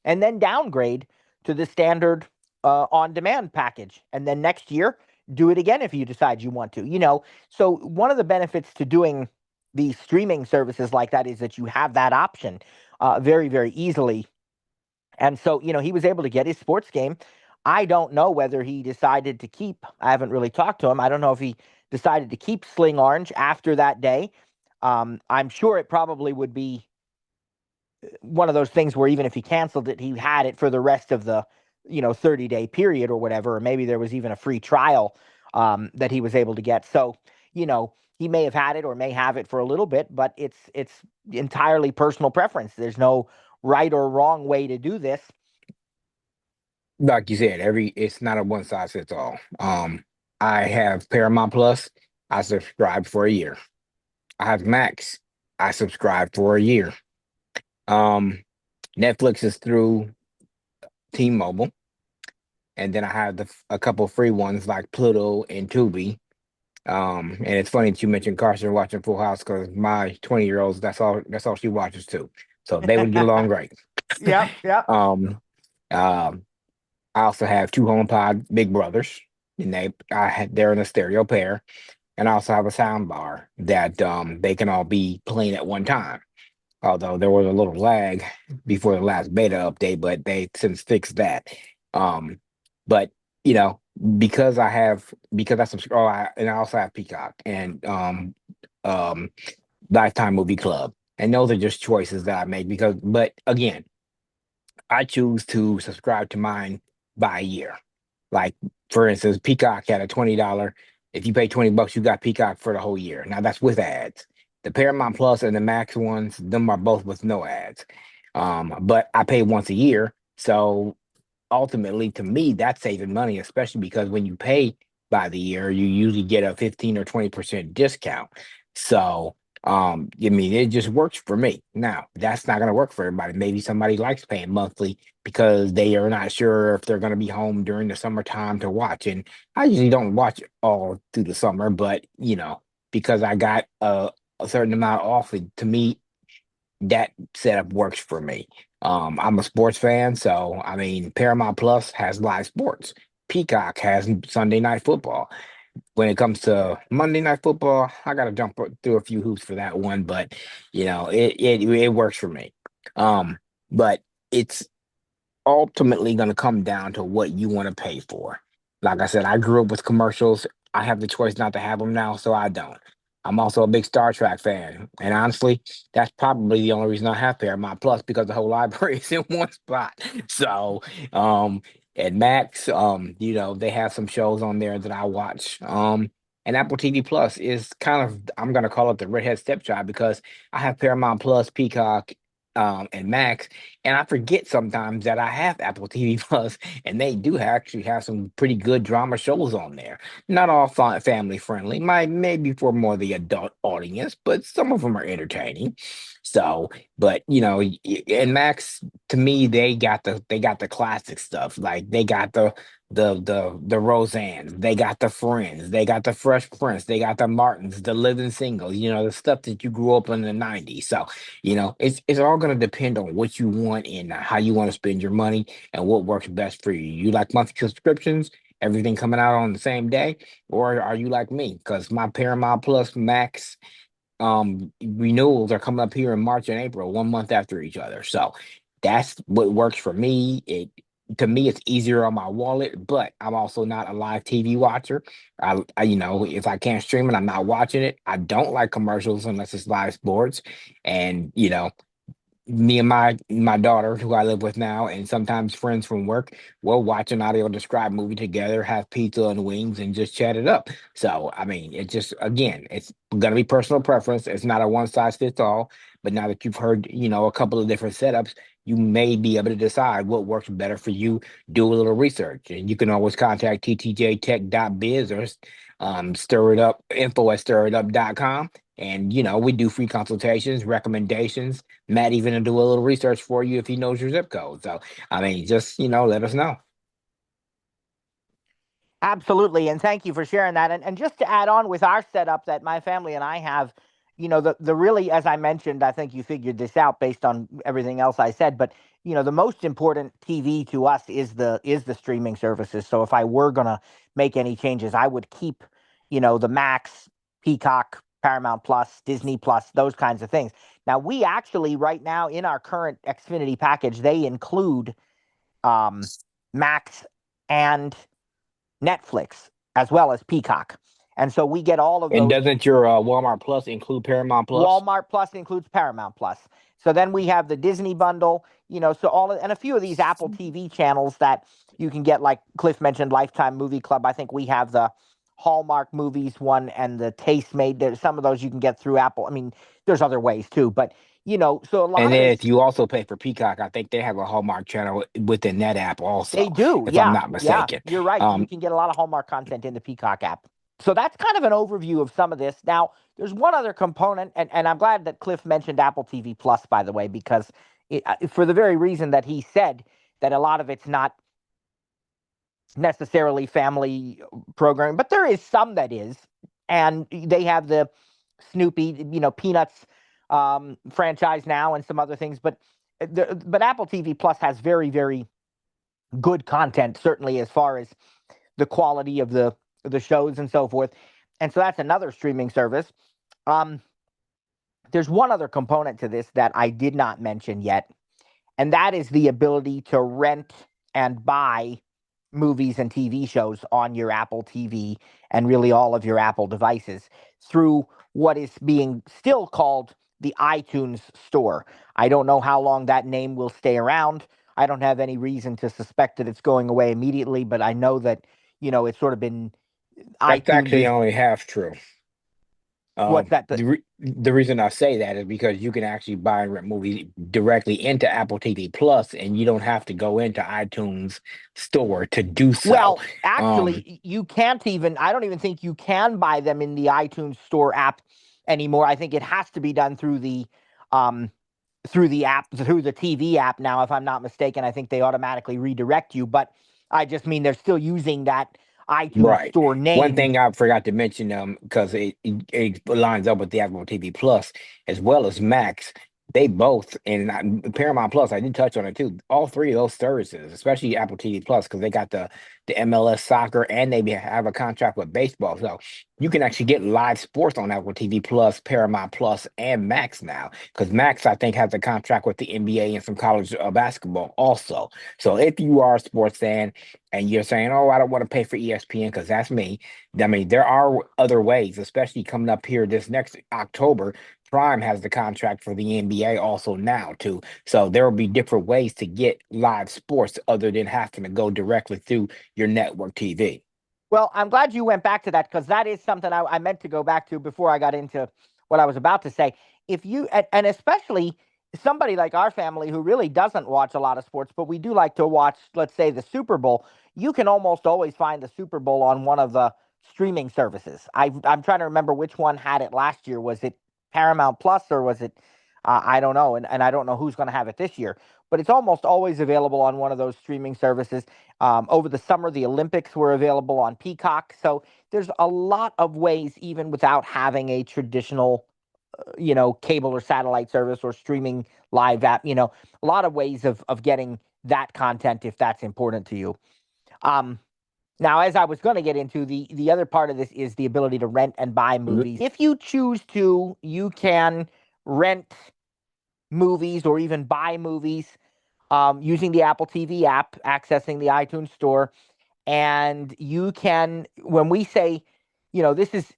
and then downgrade to the standard on-demand package. And then next year, do it again if you decide you want to. So one of the benefits to doing these streaming services like that is that you have that option very, very easily. And so, he was able to get his sports game. I don't know whether he decided to keep, I haven't really talked to him. I don't know if he decided to keep Sling Orange after that day. I'm sure it probably would be one of those things where even if he canceled it, he had it for the rest of the 30-day period or whatever, or maybe there was even a free trial that he was able to get. So he may have had it or may have it for a little bit, but it's entirely personal preference. There's no right or wrong way to do this. Like you said, it's not a one size fits all. I have Paramount Plus. I subscribed for a year. I have Max. I subscribed for a year. Netflix is through T-Mobile, and then I have a couple free ones like Pluto and Tubi. And it's funny that you mentioned Carson watching Full House because my 20-year-olds, that's all she watches too. So they would get along great. Yep, yep. I also have two HomePod Big Brothers, and they're in a stereo pair, and I also have a sound bar that they can all be playing at one time. Although there was a little lag before the last beta update, but they since fixed that. But because I subscribe, and I also have Peacock and Lifetime Movie Club, and those are just choices that I make but again, I choose to subscribe to mine by a year. Like, for instance, Peacock had a $20. If you pay $20, you got Peacock for the whole year. Now that's with ads. The Paramount Plus and the Max ones, them are both with no ads. But I pay once a year. So ultimately, to me, that's saving money, especially because when you pay by the year, you usually get a 15 or 20% discount. So I mean, it just works for me. Now, that's not going to work for everybody. Maybe somebody likes paying monthly because they are not sure if they're going to be home during the summertime to watch. And I usually don't watch all through the summer, but because I got a certain amount off, to me, that setup works for me. I'm a sports fan, so I mean, Paramount Plus has live sports. Peacock has Sunday Night Football. When it comes to Monday Night Football, I got to jump through a few hoops for that one, but it works for me. But it's ultimately going to come down to what you want to pay for. Like I said, I grew up with commercials. I have the choice not to have them now, so I don't. I'm also a big Star Trek fan, and honestly, that's probably the only reason I have Paramount Plus because the whole library is in one spot. So, at Max, they have some shows on there that I watch. And Apple TV Plus is kind of, I'm gonna call it the redhead stepchild because I have Paramount Plus, Peacock, and Max, and I forget sometimes that I have Apple TV Plus, and they do actually have some pretty good drama shows on there. Not all family friendly, might maybe for more the adult audience, but some of them are entertaining. So, but and Max, to me, they got the classic stuff. Like they got the Roseannes, they got the Friends, they got the Fresh Prince, they got the Martins, the Living Singles, the stuff that you grew up in the 90s. So, it's all gonna depend on what you want and how you want to spend your money and what works best for you. You like monthly subscriptions, everything coming out on the same day, or are you like me? Because my Paramount Plus Max renewals are coming up here in March and April, 1 month after each other. So that's what works for me. To me, it's easier on my wallet, but I'm also not a live TV watcher. If I can't stream it, I'm not watching it. I don't like commercials unless it's live sports. And me and my daughter, who I live with now, and sometimes friends from work, we'll watch an audio described movie together, have pizza and wings, and just chat it up. So, I mean, it just again, it's gonna be personal preference. It's not a one size fits all. But now that you've heard, a couple of different setups, you may be able to decide what works better for you. Do a little research, and you can always contact ttjtech.biz or stir it up info@stiritup.com. And we do free consultations, recommendations. Matt even to do a little research for you if he knows your zip code. So, I mean, just, let us know. Absolutely. And thank you for sharing that. And just to add on with our setup that my family and I have, the really, as I mentioned, I think you figured this out based on everything else I said, but the most important TV to us is the streaming services. So if I were gonna make any changes, I would keep, the Max, Peacock, Paramount Plus, Disney Plus, those kinds of things. Now we actually right now in our current Xfinity package, they include Max and Netflix as well as Peacock. And so we get all of And those. doesn't your Walmart Plus include Paramount Plus? Walmart Plus includes Paramount Plus. So then we have the Disney bundle, so and a few of these Apple TV channels that you can get, like Cliff mentioned, Lifetime Movie Club. I think we have the Hallmark movies one and the Taste Made. There's some of those you can get through Apple. I mean, there's other ways too, but so a And lot of then this if you also pay for Peacock, I think they have a Hallmark channel within that app they also, do. if I'm Yeah. not Yeah. mistaken. You're right. You Um, can get a lot of Hallmark content in the Peacock app. So that's kind of an overview of some of this. Now, there's one other component, and I'm glad that Cliff mentioned Apple TV Plus, by the way, because for the very reason that he said that a lot of it's not necessarily family programming, but there is some that is. And they have the Snoopy, Peanuts franchise now and some other things. But Apple TV Plus has very, very good content, certainly as far as the quality of the shows and so forth. And so that's another streaming service. Um, there's one other component to this that I did not mention yet, and that is the ability to rent and buy movies and TV shows on your Apple TV and really all of your Apple devices through what is being still called the iTunes Store. I don't know how long that name will stay around. I don't have any reason to suspect that it's going away immediately, but I know that, it's sort of been that's iTunes actually is only half true. what's that? The reason I say that is because you can actually buy and rent movies directly into Apple TV Plus, and you don't have to go into iTunes Store to do so. Well, Um, actually, you can't even, I don't even think you can buy them in the iTunes Store app anymore. I think it has to be done um, through the TV app now, if I'm not mistaken. I think they automatically redirect you, but I just mean they're still using that iTunes Right. Store One name. thing I forgot to mention, because it lines up with the Apple TV Plus as well as Max. They both and Paramount Plus. I did touch on it too. All three of those services, especially Apple TV Plus, because they got the MLS soccer and they have a contract with baseball. So you can actually get live sports on Apple TV Plus, Paramount Plus, and Max now. Because Max, I think, has a contract with the NBA and some college basketball also. So if you are a sports fan and you're saying, "Oh, I don't want to pay for ESPN," because that's me. I mean, there are other ways, especially coming up here this next October. Prime has the contract for the NBA also now too. So there will be different ways to get live sports other than having to go directly through your network TV. Well, I'm glad you went back to that because that is something I meant to go back to before I got into what I was about to say. If you, and especially somebody like our family who really doesn't watch a lot of sports, but we do like to watch, let's say, the Super Bowl, you can almost always find the Super Bowl on one of the streaming services. I'm trying to remember which one had it last year. Was it Paramount Plus or was it, I don't know. And I don't know who's going to have it this year, but it's almost always available on one of those streaming services. Over the summer, the Olympics were available on Peacock. So there's a lot of ways, even without having a traditional, cable or satellite service or streaming live app, a lot of ways of getting that content if that's important to you. Um, Now, as I was going to get into, the other part of this is the ability to rent and buy movies. If you choose to, you can rent movies or even buy movies using the Apple TV app, accessing the iTunes store. And you can, when we say, this is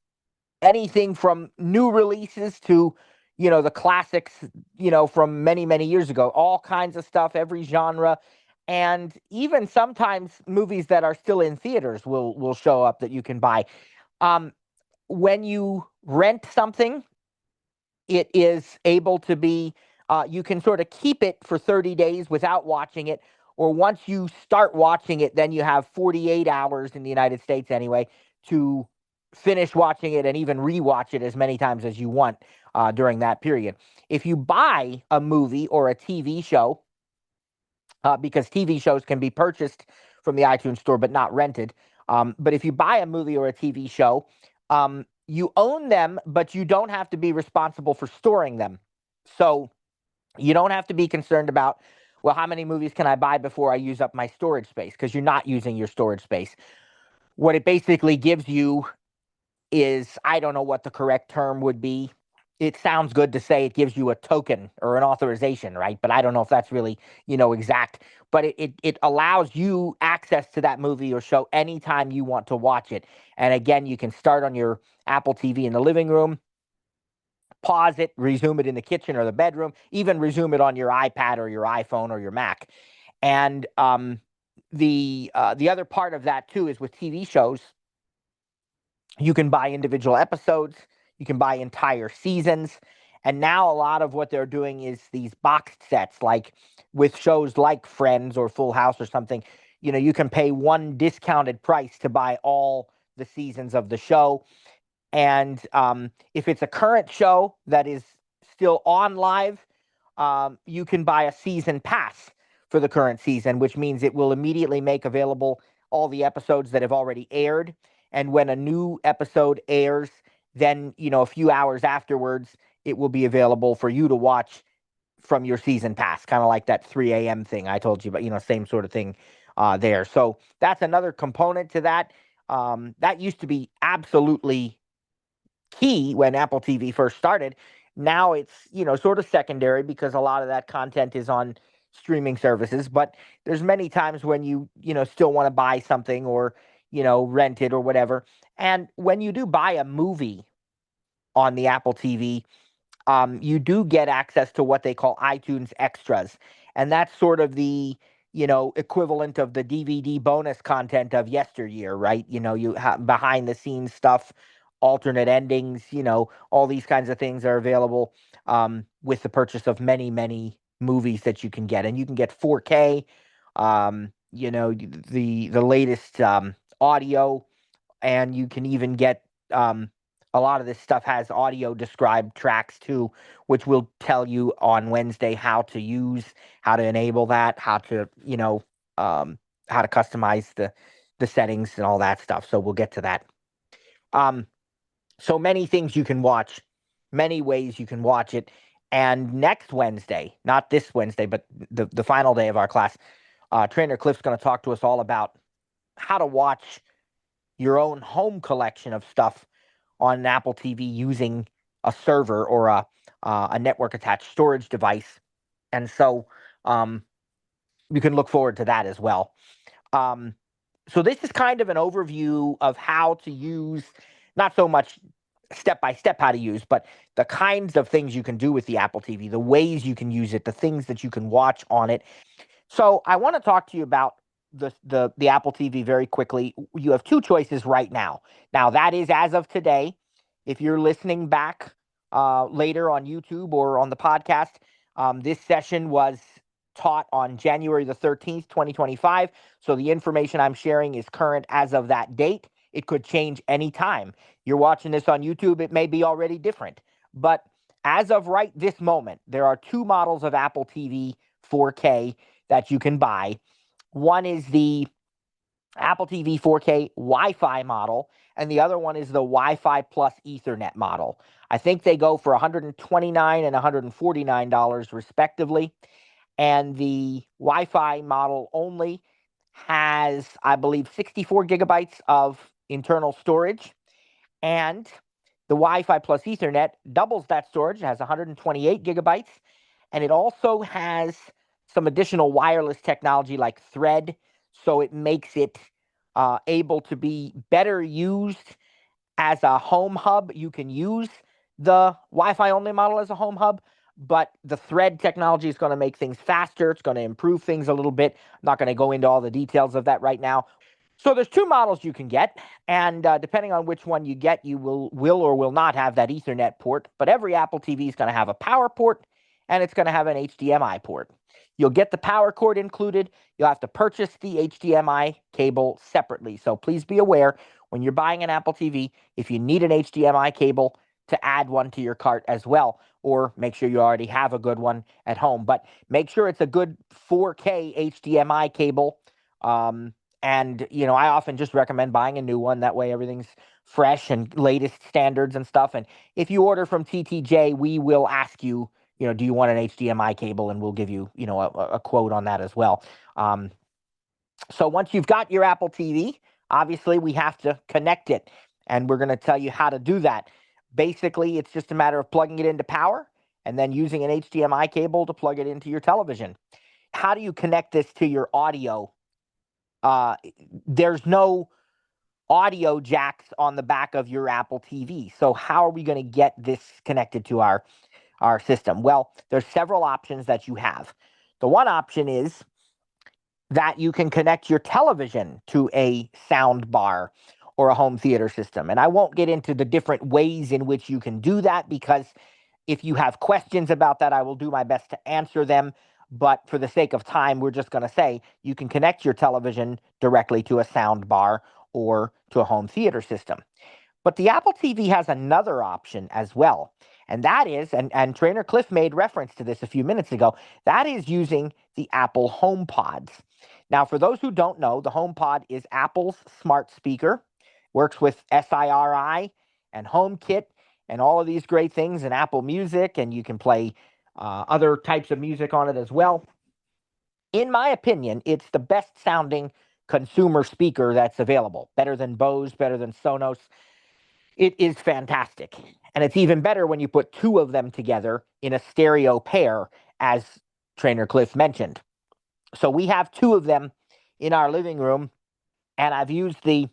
anything from new releases to, the classics, from many, many years ago, all kinds of stuff, every genre. And even sometimes movies that are still in theaters will show up that you can buy. Um, when you rent something, it is able to be, you can sort of keep it for 30 days without watching it. Or once you start watching it, then you have 48 hours in the United States anyway to finish watching it and even rewatch it as many times as you want during that period. If you buy a movie or a TV show, because TV shows can be purchased from the iTunes store but not rented. But if you buy a movie or a TV show, you own them, but you don't have to be responsible for storing them. So you don't have to be concerned about, well, how many movies can I buy before I use up my storage space? Because you're not using your storage space. What it basically gives you is, I don't know what the correct term would be. It sounds good to say it gives you a token or an authorization, right? But I don't know if that's really, exact. But it allows you access to that movie or show anytime you want to watch it. And again, you can start on your Apple TV in the living room, pause it, resume it in the kitchen or the bedroom, even resume it on your iPad or your iPhone or your Mac. And the other part of that too is with TV shows, you can buy individual episodes, you can buy entire seasons. And now a lot of what they're doing is these boxed sets, like with shows like Friends or Full House or something. You can pay one discounted price to buy all the seasons of the show. And if it's a current show that is still on live, you can buy a season pass for the current season, which means it will immediately make available all the episodes that have already aired. And when a new episode airs, then, a few hours afterwards, it will be available for you to watch from your season pass, kind of like that 3 a.m. thing I told you about, same sort of thing there. So that's another component to that. That used to be absolutely key when Apple TV first started. Now it's, sort of secondary because a lot of that content is on streaming services, but there's many times when still want to buy something or, rent it or whatever. And when you do buy a movie on the Apple TV, you do get access to what they call iTunes Extras. And that's sort of the, equivalent of the DVD bonus content of yesteryear, right? You have behind the scenes stuff, alternate endings, all these kinds of things are available with the purchase of many, many movies that you can get. And you can get 4K, the latest audio, and you can even get a lot of this stuff has audio described tracks too, which will tell you on Wednesday how to use, how to enable that, how to how to customize the settings and all that stuff. So we'll get to that. So many things you can watch, many ways you can watch it. And next Wednesday, not this Wednesday, but the final day of our class, Trainer Cliff's going to talk to us all about how to watch your own home collection of stuff on an Apple TV using a server or a network attached storage device. And so you can look forward to that as well. So this is kind of an overview of how to use, not so much step by step how to use, but the kinds of things you can do with the Apple TV, the ways you can use it, the things that you can watch on it. So I want to talk to you about the Apple TV very quickly. You have two choices right now. Now, that is as of today. If you're listening back later on YouTube or on the podcast, this session was taught on January the 13th, 2025. So the information I'm sharing is current as of that date. It could change anytime. You're watching this on YouTube, it may be already different. But as of right this moment, there are two models of Apple TV 4K that you can buy. One is the Apple TV 4K Wi-Fi model, and the other one is the Wi-Fi plus Ethernet model. I think they go for $129 and $149 respectively. And the Wi-Fi model only has, I believe, 64 gigabytes of internal storage, and the Wi-Fi plus Ethernet doubles that storage. It has 128 gigabytes, and it also has some additional wireless technology like Thread, so it makes it able to be better used as a home hub. You can use the Wi-Fi only model as a home hub, but the Thread technology is going to make things faster. It's going to improve things a little bit. I'm not going to go into all the details of that right now. So there's two models you can get, and depending on which one you get, you will or will not have that Ethernet port. But every Apple TV is going to have a power port, and it's going to have an HDMI port. You'll get the power cord included. You'll have to purchase the HDMI cable separately. So please be aware when you're buying an Apple TV, if you need an HDMI cable, to add one to your cart as well, or make sure you already have a good one at home. But make sure it's a good 4K HDMI cable. And, I often just recommend buying a new one. That way everything's fresh and latest standards and stuff. And if you order from TTJ, we will ask you, do you want an HDMI cable? And we'll give you, a quote on that as well. So once you've got your Apple TV, obviously we have to connect it. And we're going to tell you how to do that. Basically, it's just a matter of plugging it into power and then using an HDMI cable to plug it into your television. How do you connect this to your audio? There's no audio jacks on the back of your Apple TV. So how are we going to get this connected to our system? Well, there's several options that you have. The one option is that you can connect your television to a sound bar or a home theater system. And I won't get into the different ways in which you can do that, because if you have questions about that, I will do my best to answer them. But for the sake of time, we're just going to say you can connect your television directly to a sound bar or to a home theater system. But the Apple TV has another option as well. And that is, and Trainer Cliff made reference to this a few minutes ago, that is using the Apple HomePods. Now, for those who don't know, the HomePod is Apple's smart speaker, works with Siri and HomeKit and all of these great things in Apple Music, and you can play other types of music on it as well. In my opinion, it's the best sounding consumer speaker that's available. Better than Bose, better than Sonos. It is fantastic. And it's even better when you put two of them together in a stereo pair, as Trainer Cliff mentioned. So we have two of them in our living room, and I've used the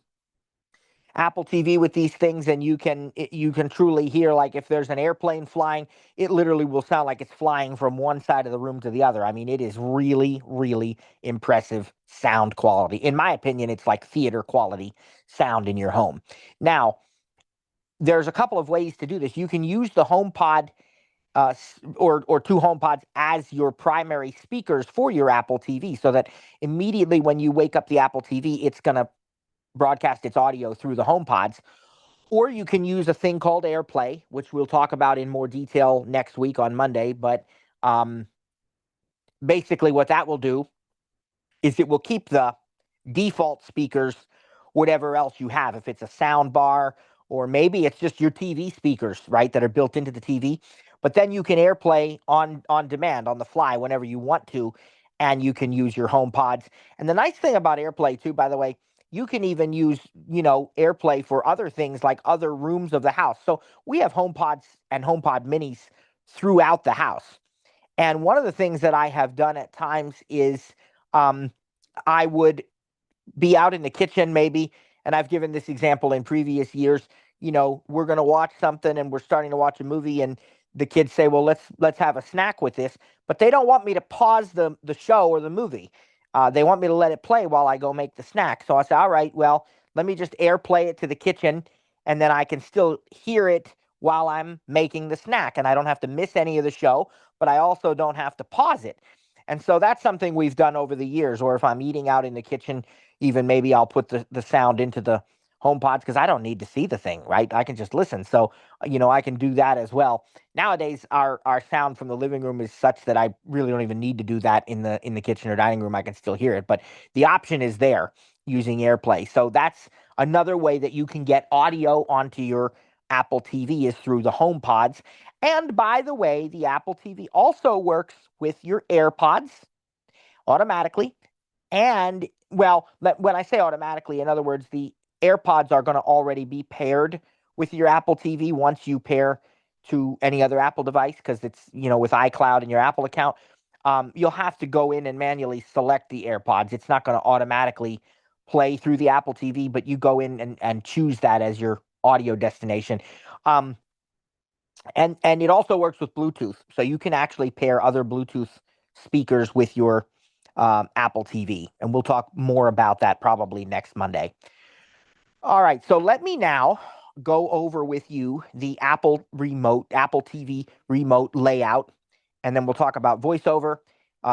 Apple TV with these things, and you can truly hear, like, if there's an airplane flying, it literally will sound like it's flying from one side of the room to the other. I mean, it is really, really impressive sound quality. In my opinion, it's like theater quality sound in your home. Now, there's a couple of ways to do this. You can use the HomePod or two HomePods as your primary speakers for your Apple TV, so that immediately when you wake up the Apple TV, it's going to broadcast its audio through the HomePods. Or you can use a thing called AirPlay, which we'll talk about in more detail next week on Monday. But basically what that will do is it will keep the default speakers, whatever else you have. If it's a sound bar, or maybe it's just your TV speakers, right, that are built into the TV. But then you can AirPlay on demand, on the fly, whenever you want to, and you can use your HomePods. And the nice thing about AirPlay, too, by the way, you can even use, AirPlay for other things like other rooms of the house. So we have HomePods and HomePod minis throughout the house. And one of the things that I have done at times is I would be out in the kitchen maybe, and I've given this example in previous years. We're going to watch something and we're starting to watch a movie, and the kids say, well, let's have a snack with this, but they don't want me to pause the show or the movie. They want me to let it play while I go make the snack. So I said, all right, well, let me just AirPlay it to the kitchen, and then I can still hear it while I'm making the snack, and I don't have to miss any of the show, but I also don't have to pause it. And so that's something we've done over the years. Or if I'm eating out in the kitchen, even maybe I'll put the sound into the HomePods because I don't need to see the thing, right? I can just listen. So, I can do that as well. Nowadays, our sound from the living room is such that I really don't even need to do that in the kitchen or dining room. I can still hear it, but the option is there using AirPlay. So that's another way that you can get audio onto your Apple TV is through the HomePods. And by the way, the Apple TV also works with your AirPods automatically. And well, when I say automatically, in other words, the AirPods are going to already be paired with your Apple TV once you pair to any other Apple device because it's, with iCloud and your Apple account. You'll have to go in and manually select the AirPods. It's not going to automatically play through the Apple TV, but you go in and choose that as your audio destination. Um, and it also works with Bluetooth, so you can actually pair other Bluetooth speakers with your Apple TV, and we'll talk more about that probably next Monday. All right, so let me now go over with you the Apple TV remote layout, and then we'll talk about VoiceOver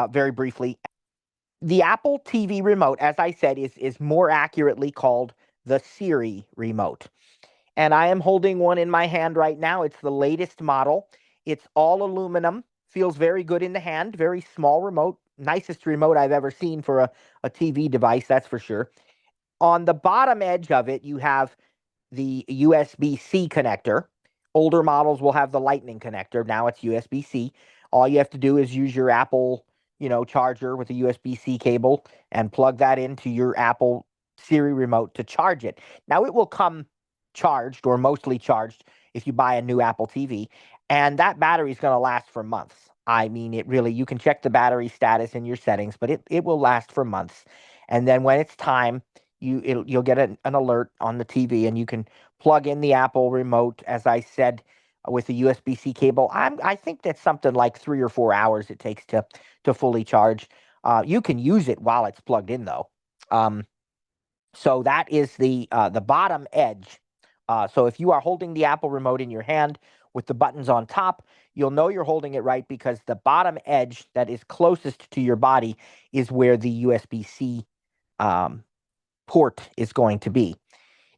very briefly. The Apple TV remote, as I said, is more accurately called the Siri Remote. And I am holding one in my hand right now. It's the latest model. It's all aluminum, feels very good in the hand, very small remote, nicest remote I've ever seen for a TV device, that's for sure. On the bottom edge of it, you have the USB-C connector. Older models will have the Lightning connector. Now it's USB-C. All you have to do is use your Apple, charger with a USB-C cable and plug that into your Apple Siri remote to charge it. Now it will come charged or mostly charged if you buy a new Apple TV, and that battery is going to last for months. I mean, you can check the battery status in your settings, but it will last for months. And then when it's time, you'll get an alert on the TV, and you can plug in the Apple remote, as I said, with a USB-C cable. I think that's something like 3 or 4 hours it takes to fully charge. You can use it while it's plugged in, though. So that is the bottom edge. So if you are holding the Apple remote in your hand with the buttons on top, you'll know you're holding it right because the bottom edge that is closest to your body is where the USB-C port is going to be.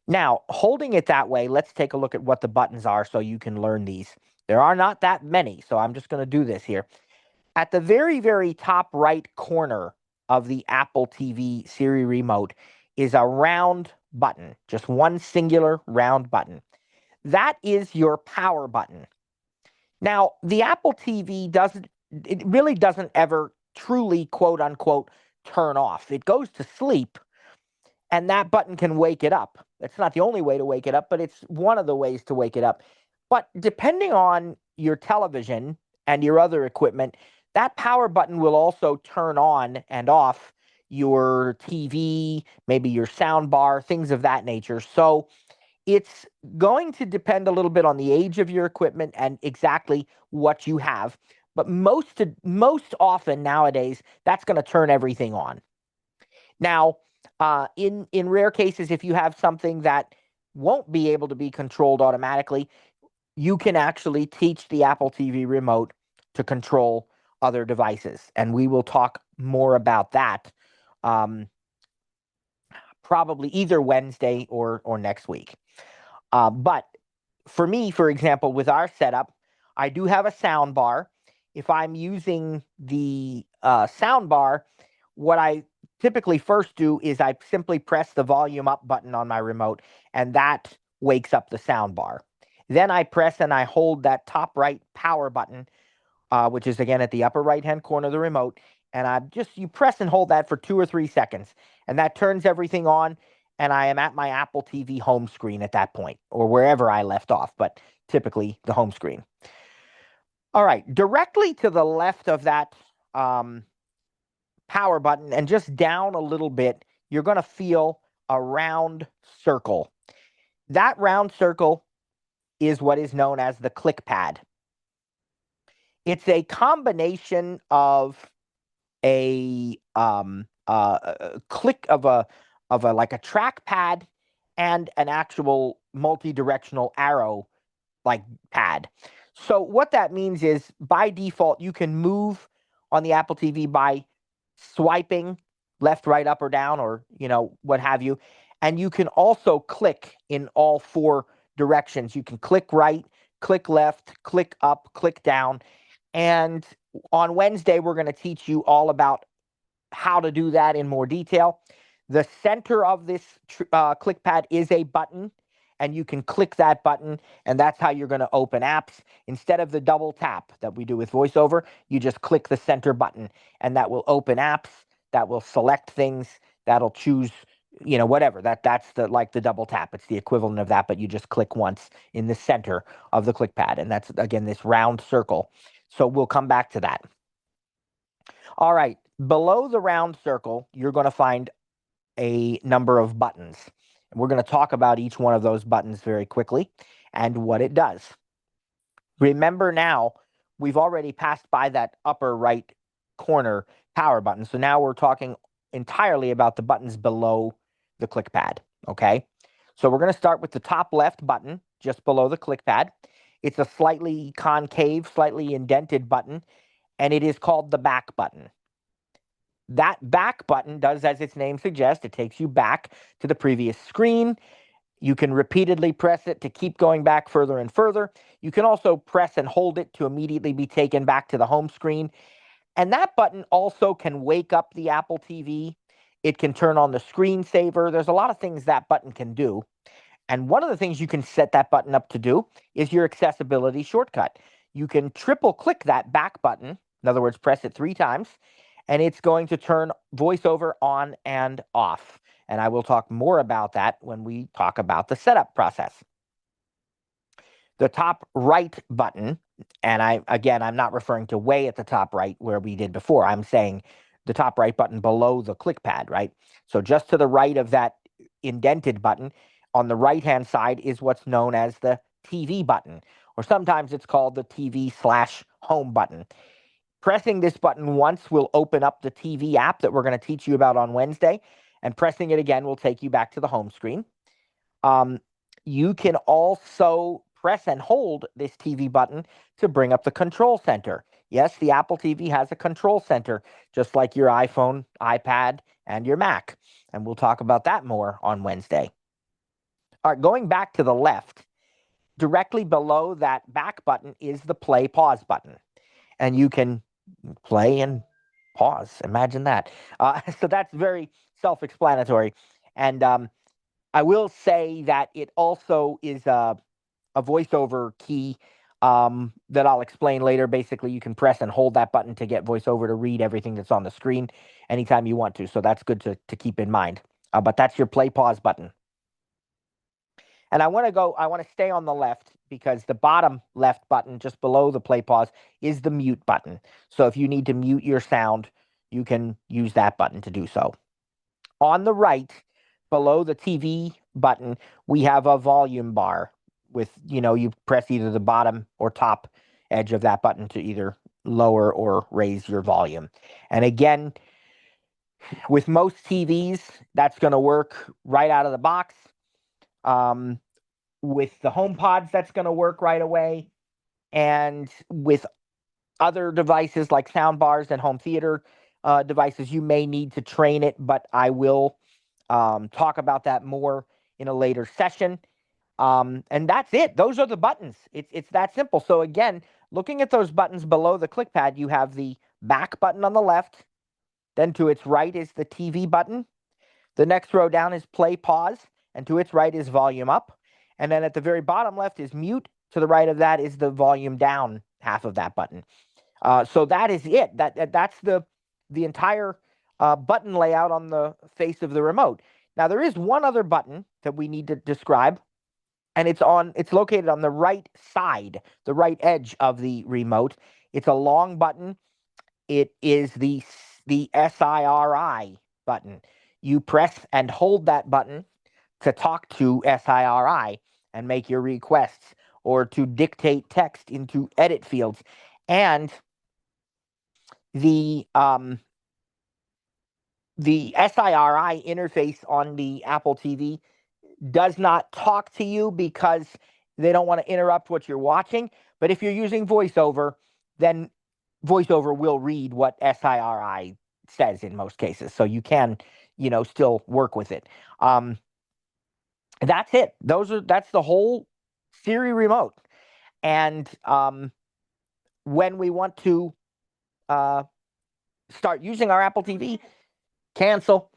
Now, holding it that way, let's take a look at what the buttons are so you can learn these. There are not that many, so I'm just going to do this here. At the very, very top right corner of the Apple TV Siri Remote is a round button, just one singular round button. That is your power button. Now, the Apple TV really doesn't ever truly, quote unquote, turn off. It goes to sleep, and that button can wake it up. It's not the only way to wake it up, but it's one of the ways to wake it up. But depending on your television and your other equipment, that power button will also turn on and off your TV, maybe your sound bar, things of that nature. So it's going to depend a little bit on the age of your equipment and exactly what you have. But most often nowadays, that's going to turn everything on. Now, in rare cases, if you have something that won't be able to be controlled automatically, you can actually teach the Apple TV remote to control other devices. And we will talk more about that probably either Wednesday or next week. But for me, for example, with our setup, I do have a sound bar. If I'm using the sound bar, what I typically first do is I simply press the volume up button on my remote, and that wakes up the sound bar. Then I press and I hold that top right power button, which is again at the upper right hand corner of the remote. And you press and hold that for 2 or 3 seconds, and that turns everything on. And I am at my Apple TV home screen at that point, or wherever I left off, but typically the home screen. All right, directly to the left of that power button and just down a little bit, you're going to feel a round circle. That round circle is what is known as the click pad. It's a combination of a click of a like a trackpad and an actual multi-directional arrow like pad. So what that means is by default you can move on the Apple TV by swiping left, right, up, or down, or what have you. And you can also click in all four directions. You can click right, click left, click up, click down. And on Wednesday, we're going to teach you all about how to do that in more detail. The center of this click pad is a button, and you can click that button, and that's how you're going to open apps. Instead of the double tap that we do with VoiceOver, you just click the center button, and that will open apps, that will select things, that'll choose, whatever. That's the double tap. It's the equivalent of that, but you just click once in the center of the click pad, and that's, again, this round circle. So we'll come back to that. All right, below the round circle, you're going to find a number of buttons. And we're going to talk about each one of those buttons very quickly and what it does. Remember now, we've already passed by that upper right corner power button. So now we're talking entirely about the buttons below the click pad, okay? So we're going to start with the top left button, just below the click pad. It's a slightly concave, slightly indented button, and it is called the back button. That back button does as its name suggests. It takes you back to the previous screen. You can repeatedly press it to keep going back further and further. You can also press and hold it to immediately be taken back to the home screen. And that button also can wake up the Apple TV. It can turn on the screensaver. There's a lot of things that button can do. And one of the things you can set that button up to do is your accessibility shortcut. You can triple click that back button. In other words, press it 3 times, and it's going to turn VoiceOver on and off. And I will talk more about that when we talk about the setup process. The top right button, and I'm not referring to way at the top right where we did before. I'm saying the top right button below the click pad, right? So just to the right of that indented button, on the right-hand side is what's known as the TV button, or sometimes it's called the TV/home button. Pressing this button once will open up the TV app that we're going to teach you about on Wednesday, and pressing it again will take you back to the home screen. You can also press and hold this TV button to bring up the control center. Yes, the Apple TV has a control center, just like your iPhone, iPad, and your Mac. And we'll talk about that more on Wednesday. All right, going back to the left, directly below that back button is the play pause button. And you can play and pause. Imagine that. So that's very self-explanatory. And I will say that it also is a VoiceOver key that I'll explain later. Basically, you can press and hold that button to get VoiceOver to read everything that's on the screen anytime you want to. So that's good to keep in mind. But that's your play pause button. And I want to stay on the left because the bottom left button just below the play pause is the mute button. So if you need to mute your sound, you can use that button to do so. On the right, below the TV button, we have a volume bar with, you press either the bottom or top edge of that button to either lower or raise your volume. And again, with most TVs, that's going to work right out of the box. With the HomePods, that's going to work right away. And with other devices like soundbars and home theater devices, you may need to train it, but I will talk about that more in a later session. And that's it. Those are the buttons. It's that simple. So again, looking at those buttons below the click pad, you have the back button on the left. Then to its right is the TV button. The next row down is play pause, and to its right is volume up. And then at the very bottom left is mute. To the right of that is the volume down half of that button. So that is it. That's the entire button layout on the face of the remote. Now there is one other button that we need to describe, and it's located on the right side, the right edge of the remote. It's a long button. It is the SIRI button. You press and hold that button to talk to SIRI and make your requests, or to dictate text into edit fields. And the the SIRI interface on the Apple TV does not talk to you because they don't want to interrupt what you're watching. But if you're using VoiceOver, then VoiceOver will read what SIRI says in most cases. So you can, still work with it. That's it. That's the whole Siri Remote. And when we want to start using our Apple TV, cancel.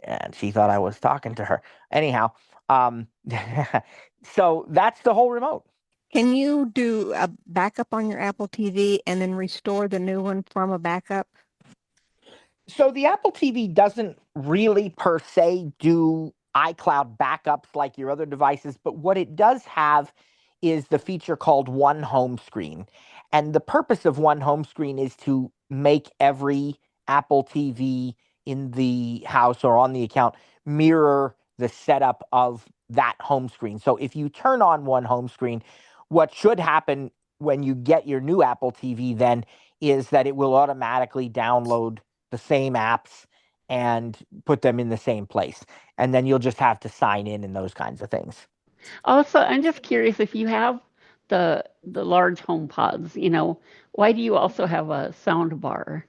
And she thought I was talking to her. Anyhow, so that's the whole remote. Can you do a backup on your Apple TV and then restore the new one from a backup? So the Apple TV doesn't really per se do iCloud backups like your other devices, but what it does have is the feature called One Home Screen. And the purpose of One Home Screen is to make every Apple TV in the house or on the account mirror the setup of that home screen. So if you turn on One Home Screen, what should happen when you get your new Apple TV then is that it will automatically download the same apps and put them in the same place. And then you'll just have to sign in and those kinds of things. Also, I'm just curious if you have the large home pods, why do you also have a sound bar?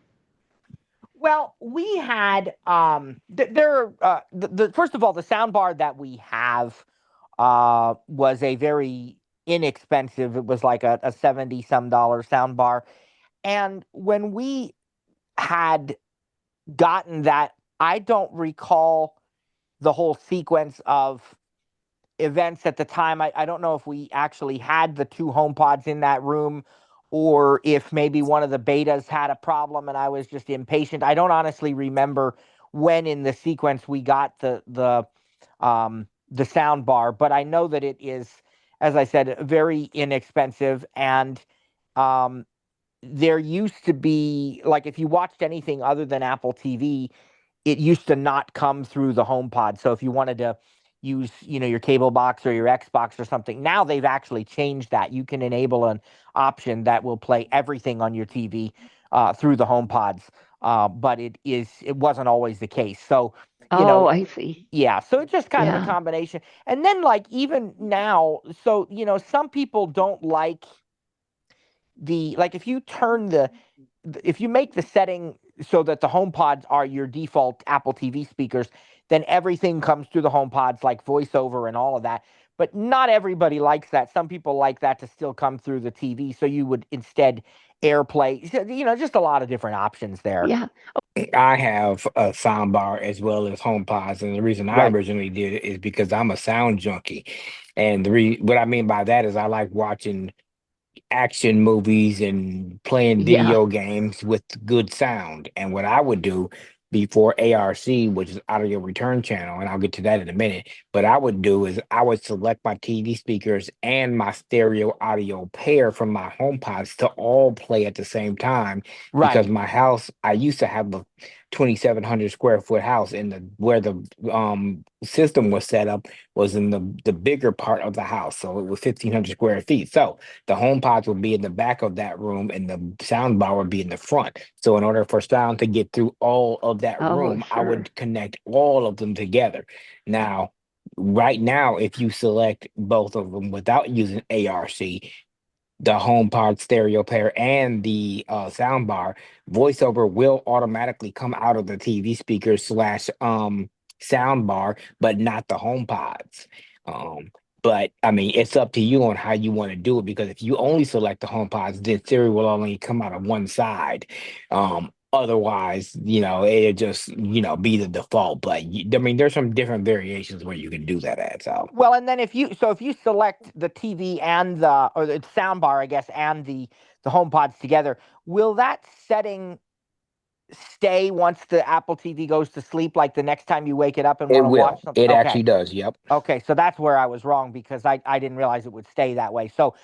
Well, we had first of all, the sound bar that we have was a very inexpensive. It was like a $70 some sound bar. And when we had gotten that, I don't recall the whole sequence of events at the time. I don't know if we actually had the two HomePods in that room or if maybe one of the betas had a problem and I was just impatient. I don't honestly remember when in the sequence we got the sound bar, but I know that it is, as I said, very inexpensive. And there used to be, like, if you watched anything other than Apple TV, it used to not come through the HomePod. So if you wanted to use, your cable box or your Xbox or something, now they've actually changed that. You can enable an option that will play everything on your TV through the HomePods. But it wasn't always the case. So, I see. yeah. So it's just kind of a Yeah. combination. And then, like, even now, so, some people don't like if you turn if you make the setting so that the HomePods are your default Apple TV speakers, then everything comes through the HomePods like VoiceOver and all of that. But not everybody likes that. Some people like that to still come through the TV. So you would instead AirPlay, just a lot of different options there. Yeah. I have a soundbar as well as HomePods, and the reason I Right. originally did it is because I'm a sound junkie, and what I mean by that is I like watching action movies and playing Yeah. video games with good sound. And what I would do before ARC, which is audio return channel, and I'll get to that in a minute, but I would do is I would select my TV speakers and my stereo audio pair from my HomePods to all play at the same time. Because Right. my house, I used to have a 2,700 square foot house, and where the system was set up was in the bigger part of the house, so it was 1,500 square feet. So the HomePods would be in the back of that room, and the sound bar would be in the front. So in order for sound to get through all of that room, I Sure. would connect all of them together. Now, right now, if you select both of them without using ARC, the HomePod stereo pair and the sound bar, VoiceOver will automatically come out of the TV speaker slash sound bar, but not the HomePods. But I mean, it's up to you on how you want to do it, because if you only select the HomePods, then Siri will only come out of one side. Otherwise, it'll just, be the default. But I mean, there's some different variations where you can do that at. So Well, and then if you select the TV and the sound bar, I guess, and the HomePods together, will that setting stay once the Apple TV goes to sleep? Like the next time you wake it up and it want to will. watch something? It Okay. actually does. Yep. Okay, so that's where I was wrong because I didn't realize it would stay that way. So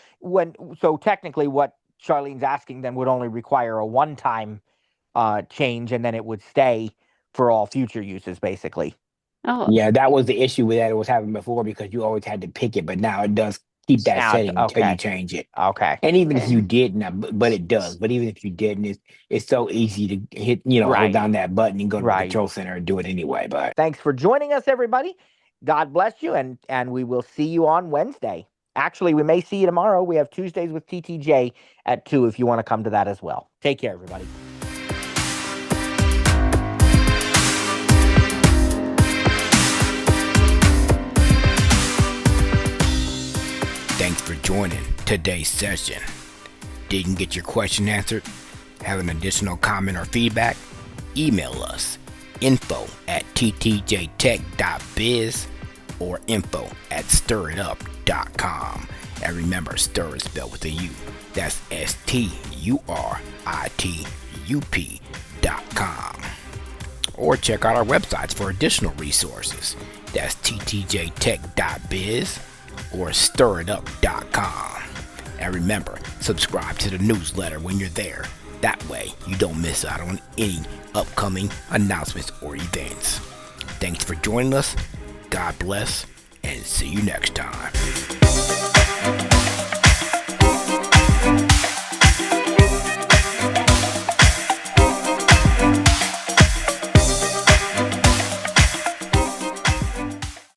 technically what Charlene's asking then would only require a one-time change, and then it would stay for all future uses, basically. Oh, Yeah, that was the issue with that it was having before, because you always had to pick it, but now it does keep that Sound, setting until okay. you change it. Okay. And even if Okay. you didn't, but it does. But even if you didn't, it's so easy to hit, hold Right. down that button and go to the Right. control center and do it anyway. But Thanks for joining us, everybody. God bless you, and we will see you on Wednesday. Actually, we may see you tomorrow. We have Tuesdays with TTJ at 2 if you want to come to that as well. Take care, everybody. thanks for joining today's session. Didn't get your question answered? Have an additional comment or feedback? Email us info@ttjtech.biz or info@stiritup.com. And remember, stir is spelled with a U. That's STURITUP.com. Or check out our websites for additional resources. That's ttjtech.biz or stiritup.com. And remember, subscribe to the newsletter when you're there. That way, you don't miss out on any upcoming announcements or events. Thanks for joining us. God bless, and see you next time.